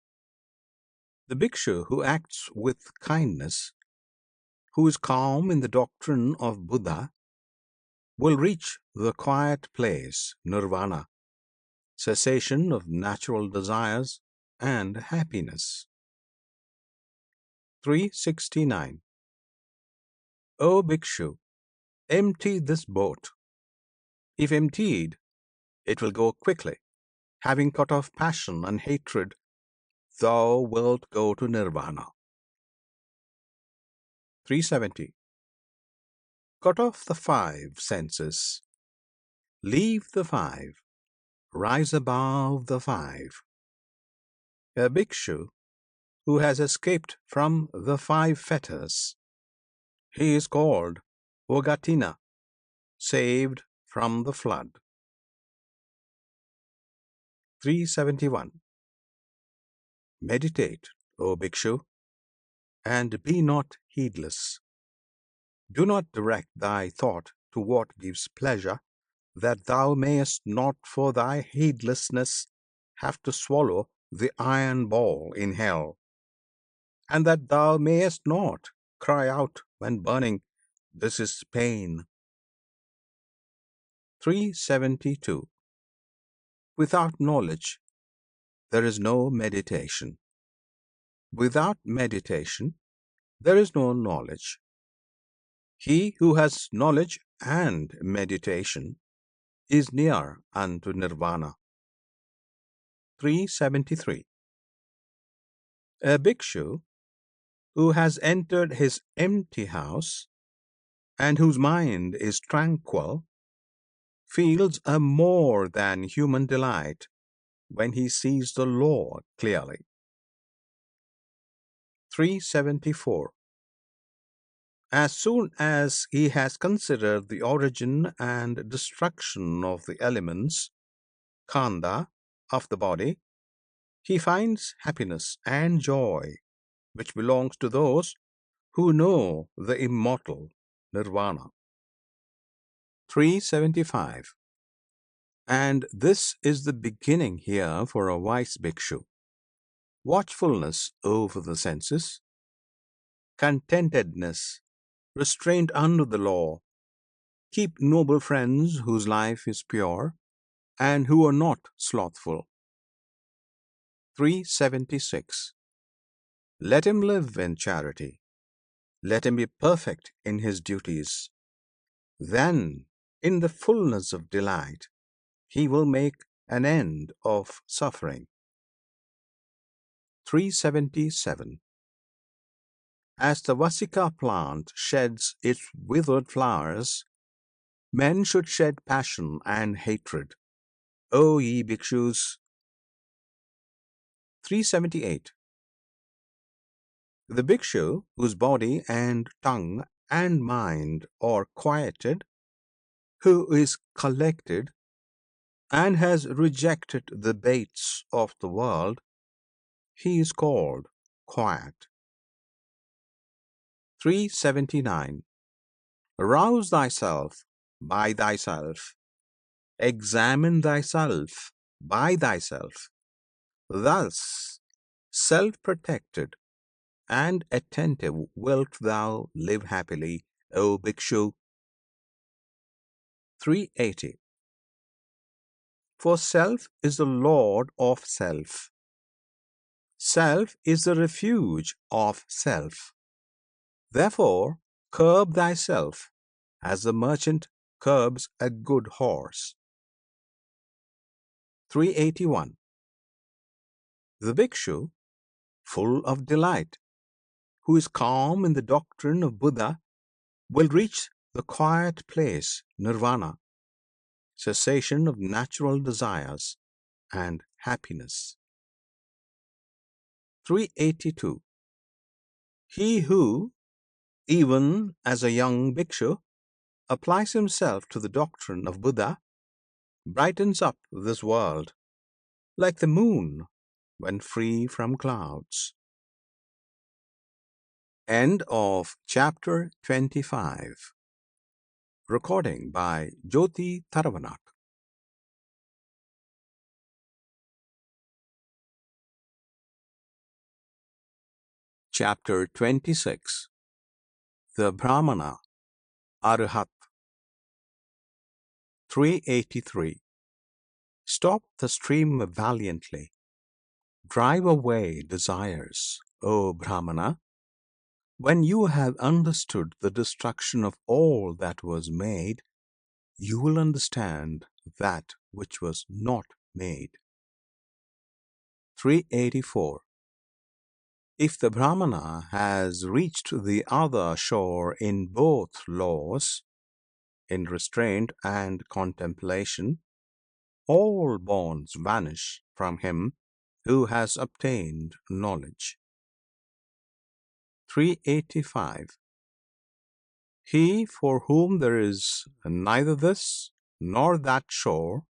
The bhikshu who acts with kindness, who is calm in the doctrine of Buddha, will reach the quiet place, nirvana, cessation of natural desires and happiness. 369. O bhikshu, empty this boat. If emptied, it will go quickly. Having cut off passion and hatred, thou wilt go to nirvana. 370. Cut off the five senses. Leave the five. Rise above the five. A bhikshu who has escaped from the five fetters He is called Vogatina, saved from the flood. 371. Meditate, O Bhikshu, and be not heedless. Do not direct thy thought to what gives pleasure, that thou mayest not for thy heedlessness have to swallow the iron ball in hell, and that thou mayest not cry out when burning, "This is pain." 372. Without knowledge there is no meditation. Without meditation there is no knowledge. He who has knowledge and meditation is near unto Nirvana. 373. A bhikshu who has entered his empty house and whose mind is tranquil feels a more than human delight when he sees the Lord clearly. 374. As soon as he has considered the origin and destruction of the elements, khandha, of the body, he finds happiness and joy which belongs to those who know the immortal Nirvana. 375. And this is the beginning here for a wise bhikshu: watchfulness over the senses, contentedness, restraint under the law. Keep noble friends whose life is pure and who are not slothful. 376. Let him live in charity. Let him be perfect in his duties. Then, in the fullness of delight, he will make an end of suffering. 377. As the Vasika plant sheds its withered flowers, men should shed passion and hatred, O ye bhikshus. 378. The bhikshu whose body and tongue and mind are quieted, who is collected and has rejected the baits of the world, he is called quiet. 379. Rouse thyself by thyself, examine thyself by thyself. Thus, self-protected and attentive wilt thou live happily, O Bhikshu. 380. For self is the lord of self. Self is the refuge of self. Therefore, curb thyself as the merchant curbs a good horse. 381. The bhikshu, full of delight, who is calm in the doctrine of Buddha, will reach the quiet place, Nirvana, cessation of natural desires, and happiness. 382. He who, even as a young bhikshu, applies himself to the doctrine of Buddha brightens up this world like the moon when free from clouds. End of Chapter 25. Recording by Jyoti Taravanak. Chapter 26. The Brahmana, Arhat. 383. Stop the stream valiantly. Drive away desires, O Brahmana. When you have understood the destruction of all that was made, you will understand that which was not made. 384. If the Brahmana has reached the other shore in both laws, in restraint and contemplation, all bonds vanish from him who has obtained knowledge. 385. He for whom there is neither this nor that shore,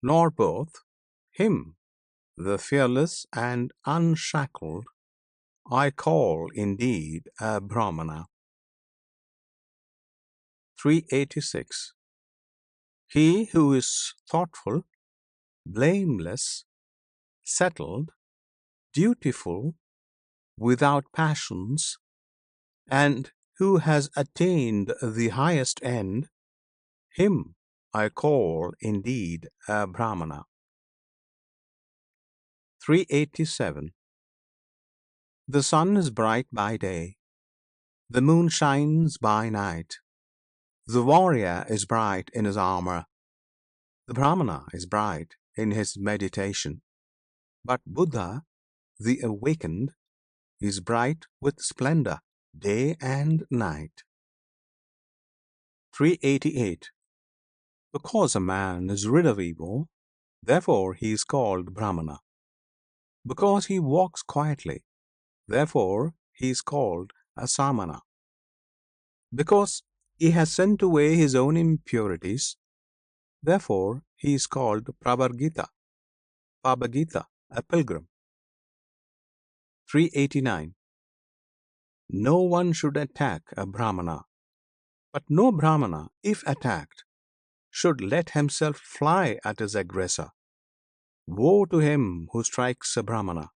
nor both, him, the fearless and unshackled, I call indeed a Brahmana. 386. He who is thoughtful, blameless, settled, dutiful, without passions, and who has attained the highest end, him I call indeed a Brahmana. 387. The sun is bright by day, the moon shines by night. The warrior is bright in his armor, the Brahmana is bright in his meditation. But Buddha, the awakened, is bright with splendor day and night. 388. Because a man is rid of evil, therefore he is called Brahmana. Because he walks quietly, therefore he is called a Samana. Because he has sent away his own impurities, therefore he is called Prabhagita, a pilgrim. 389. No one should attack a Brahmana, but no Brahmana, if attacked, should let himself fly at his aggressor. Woe to him who strikes a Brahmana!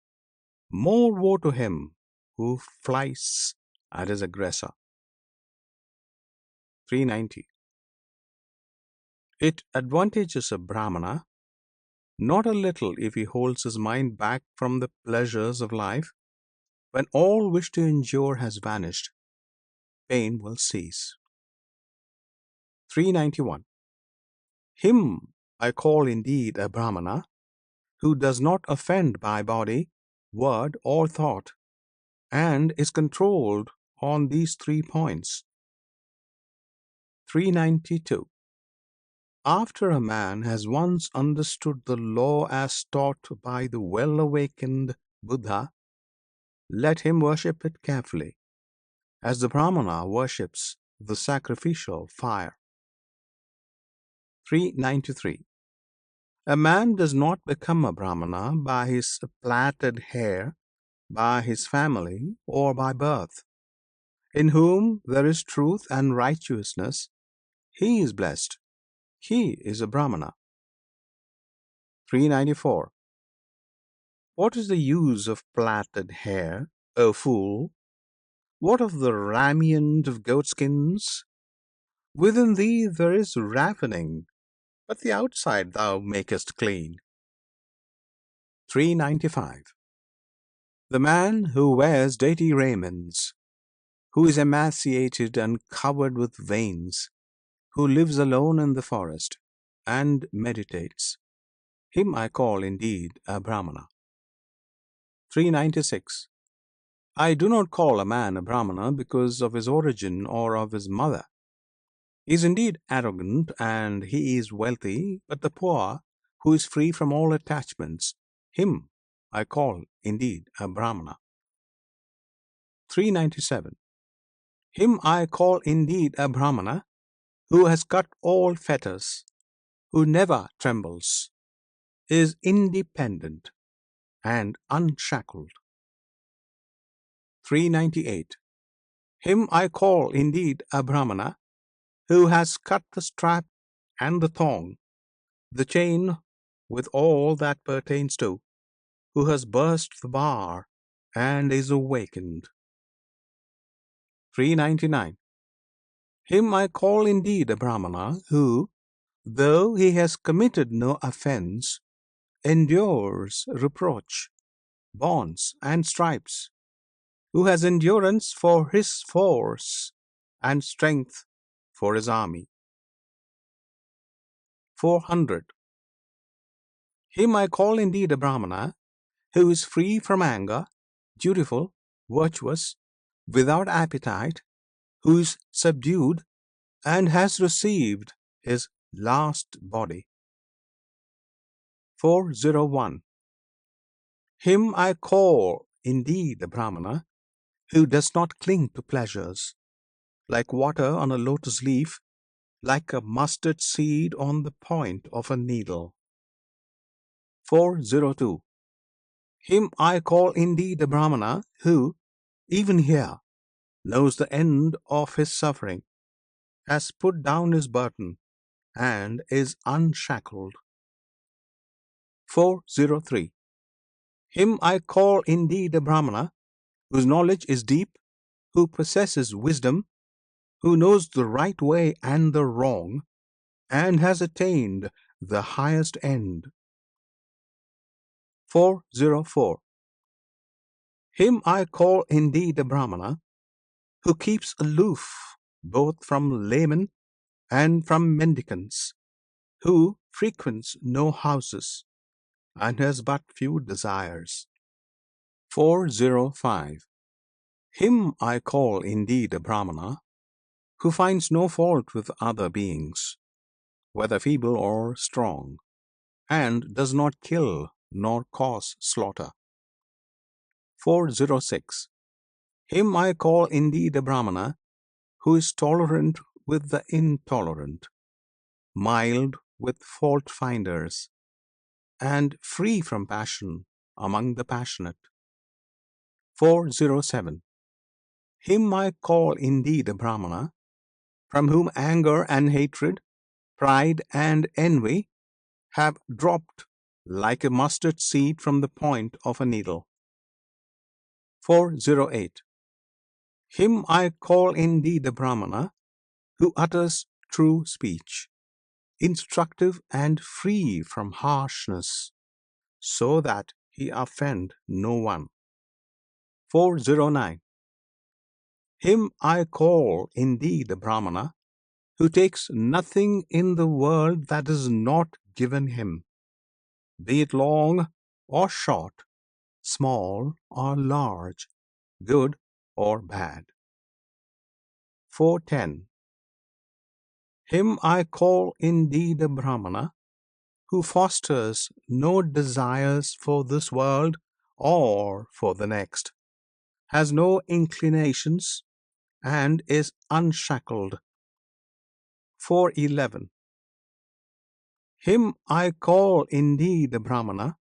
More woe to him who flies at his aggressor. 390. It advantages a Brahmana not a little if he holds his mind back from the pleasures of life. When all wish to endure has vanished, pain will cease. 391. Him I call indeed a Brahmana who does not offend by body, word, or thought, and is controlled on these 3 points. 392. After a man has once understood the law as taught by the well awakened Buddha, let him worship it carefully, as the Brahmana worships the sacrificial fire. 393. A man does not become a Brahmana by his plaited hair, by his family, or by birth. In whom there is truth and righteousness, he is blessed. He is a Brahmana. 394. What is the use of plaited hair, O fool? What of the raiment of goatskins? Within thee there is ravening, but the outside thou makest clean. 395. The man who wears dainty raiments, who is emaciated and covered with veins, who lives alone in the forest and meditates, him I call indeed a Brahmana. 396. I do not call a man a Brahmana because of his origin or of his mother. He is indeed arrogant and he is wealthy, but the poor, who is free from all attachments, him I call indeed a Brahmana. 397. Him I call indeed a Brahmana who has cut all fetters, who never trembles, is independent and unshackled. 398. Him I call indeed a Brahmana who has cut the strap and the thong, the chain with all that pertains to, who has burst the bar and is awakened. 399. Him I call indeed a Brahmana who, though he has committed no offense, endures reproach, bonds, and stripes, who has endurance for his force and strength for his army. 400. Him I call indeed a Brahmana who is free from anger, dutiful, virtuous, without appetite, who is subdued and has received his last body. 401. Him I call indeed a Brahmana who does not cling to pleasures, like water on a lotus leaf, like a mustard seed on the point of a needle. 402. Him I call indeed a Brahmana who, even here, knows the end of his suffering, has put down his burden, and is unshackled. 403. Him I call indeed a Brahmana whose knowledge is deep, who possesses wisdom, who knows the right way and the wrong, and has attained the highest end. 404. Him I call indeed a Brahmana who keeps aloof both from laymen and from mendicants, who frequents no houses, and has but few desires. 405. Him I call indeed a Brahmana who finds no fault with other beings, whether feeble or strong, and does not kill nor cause slaughter. 406. Him I call indeed a Brahmana who is tolerant with the intolerant, mild with fault finders, and free from passion among the passionate. 407. Him I call indeed a Brahmana from whom anger and hatred, pride and envy have dropped like a mustard seed from the point of a needle. 408. Him I call indeed a Brahmana who utters true speech, instructive and free from harshness, so that he offend no one. 409. Him I call indeed a Brahmana who takes nothing in the world that is not given him, be it long or short, small or large, good or bad. 410. Him I call indeed a Brahmana who fosters no desires for this world or for the next, has no inclinations, and is unshackled. 411. Him I call indeed a Brahmana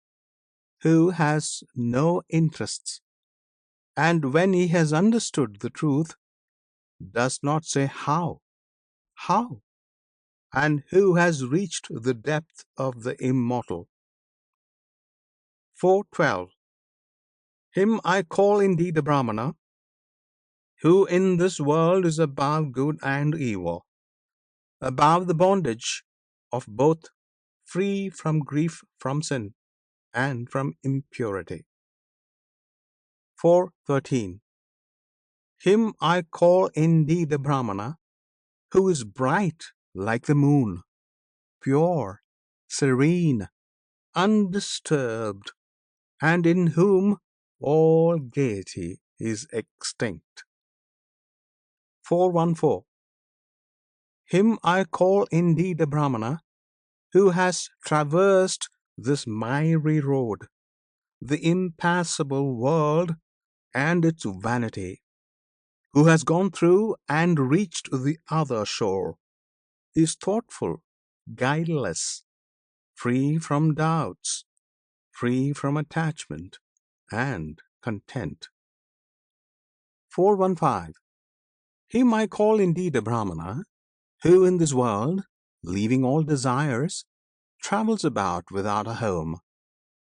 who has no interests, and when he has understood the truth, does not say how, and who has reached the depth of the immortal. 412. Him I call indeed a Brahmana who in this world is above good and evil, above the bondage of both, free from grief from sin and from impurity. 413. Him I call indeed a Brahmana who is bright like the moon, pure, serene, undisturbed, and in whom all gaiety is extinct. 414. Him I call indeed a Brahmana who has traversed this miry road, the impassable world and its vanity, who has gone through and reached the other shore, is thoughtful, guileless, free from doubts, free from attachment, and content. 415. Him I call indeed a Brahmana who in this world, leaving all desires, travels about without a home,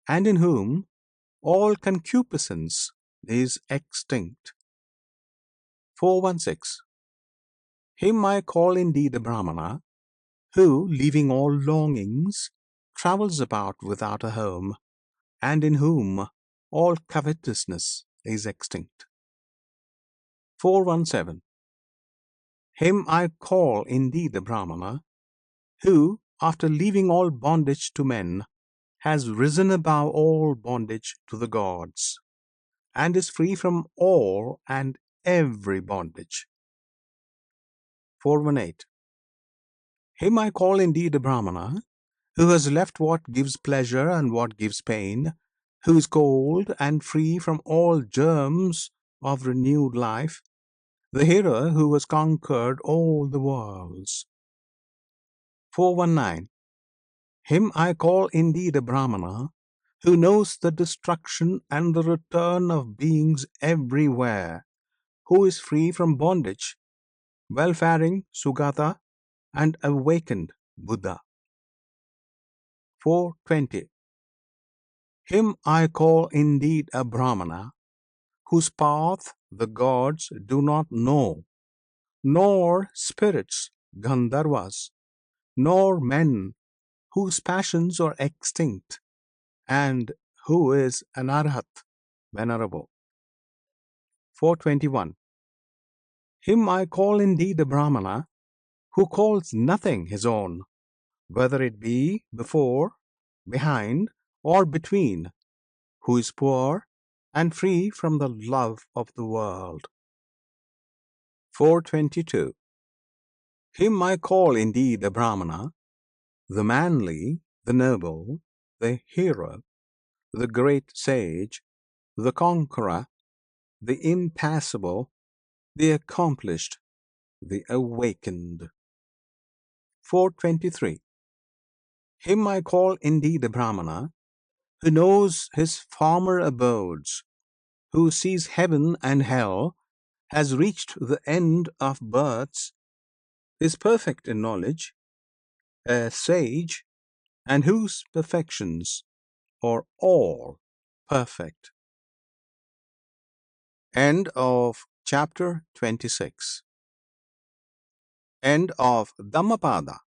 and in whom all concupiscence is extinct. 416. Him I call indeed a Brahmana who, leaving all longings, travels about without a home, and in whom all covetousness is extinct. 417. Him I call indeed a Brahmana who, after leaving all bondage to men, has risen above all bondage to the gods, and is free from all and every bondage. 418. Him I call indeed a Brahmana who has left what gives pleasure and what gives pain, who is cold and free from all germs of renewed life, the hero who has conquered all the worlds. 419. Him I call indeed a Brahmana, who knows the destruction and the return of beings everywhere, who is free from bondage, well-faring Sugata, and awakened Buddha. 420. Him I call indeed a Brahmana, whose path the gods do not know, nor spirits, Gandharvas, nor men, whose passions are extinct, and who is an Arhat, Venerable. 421. Him I call indeed a Brahmana, who calls nothing his own, whether it be before, behind, or between, who is poor and free from the love of the world. 422. Him I call indeed a Brahmana, the manly, the noble, the hero, the great sage, the conqueror, the impassible, the accomplished, the awakened. 423. Him I call indeed a Brahmana, who knows his former abodes, who sees heaven and hell, has reached the end of births, is perfect in knowledge, a sage, and whose perfections are all perfect. End of chapter 26. End of Dhammapada.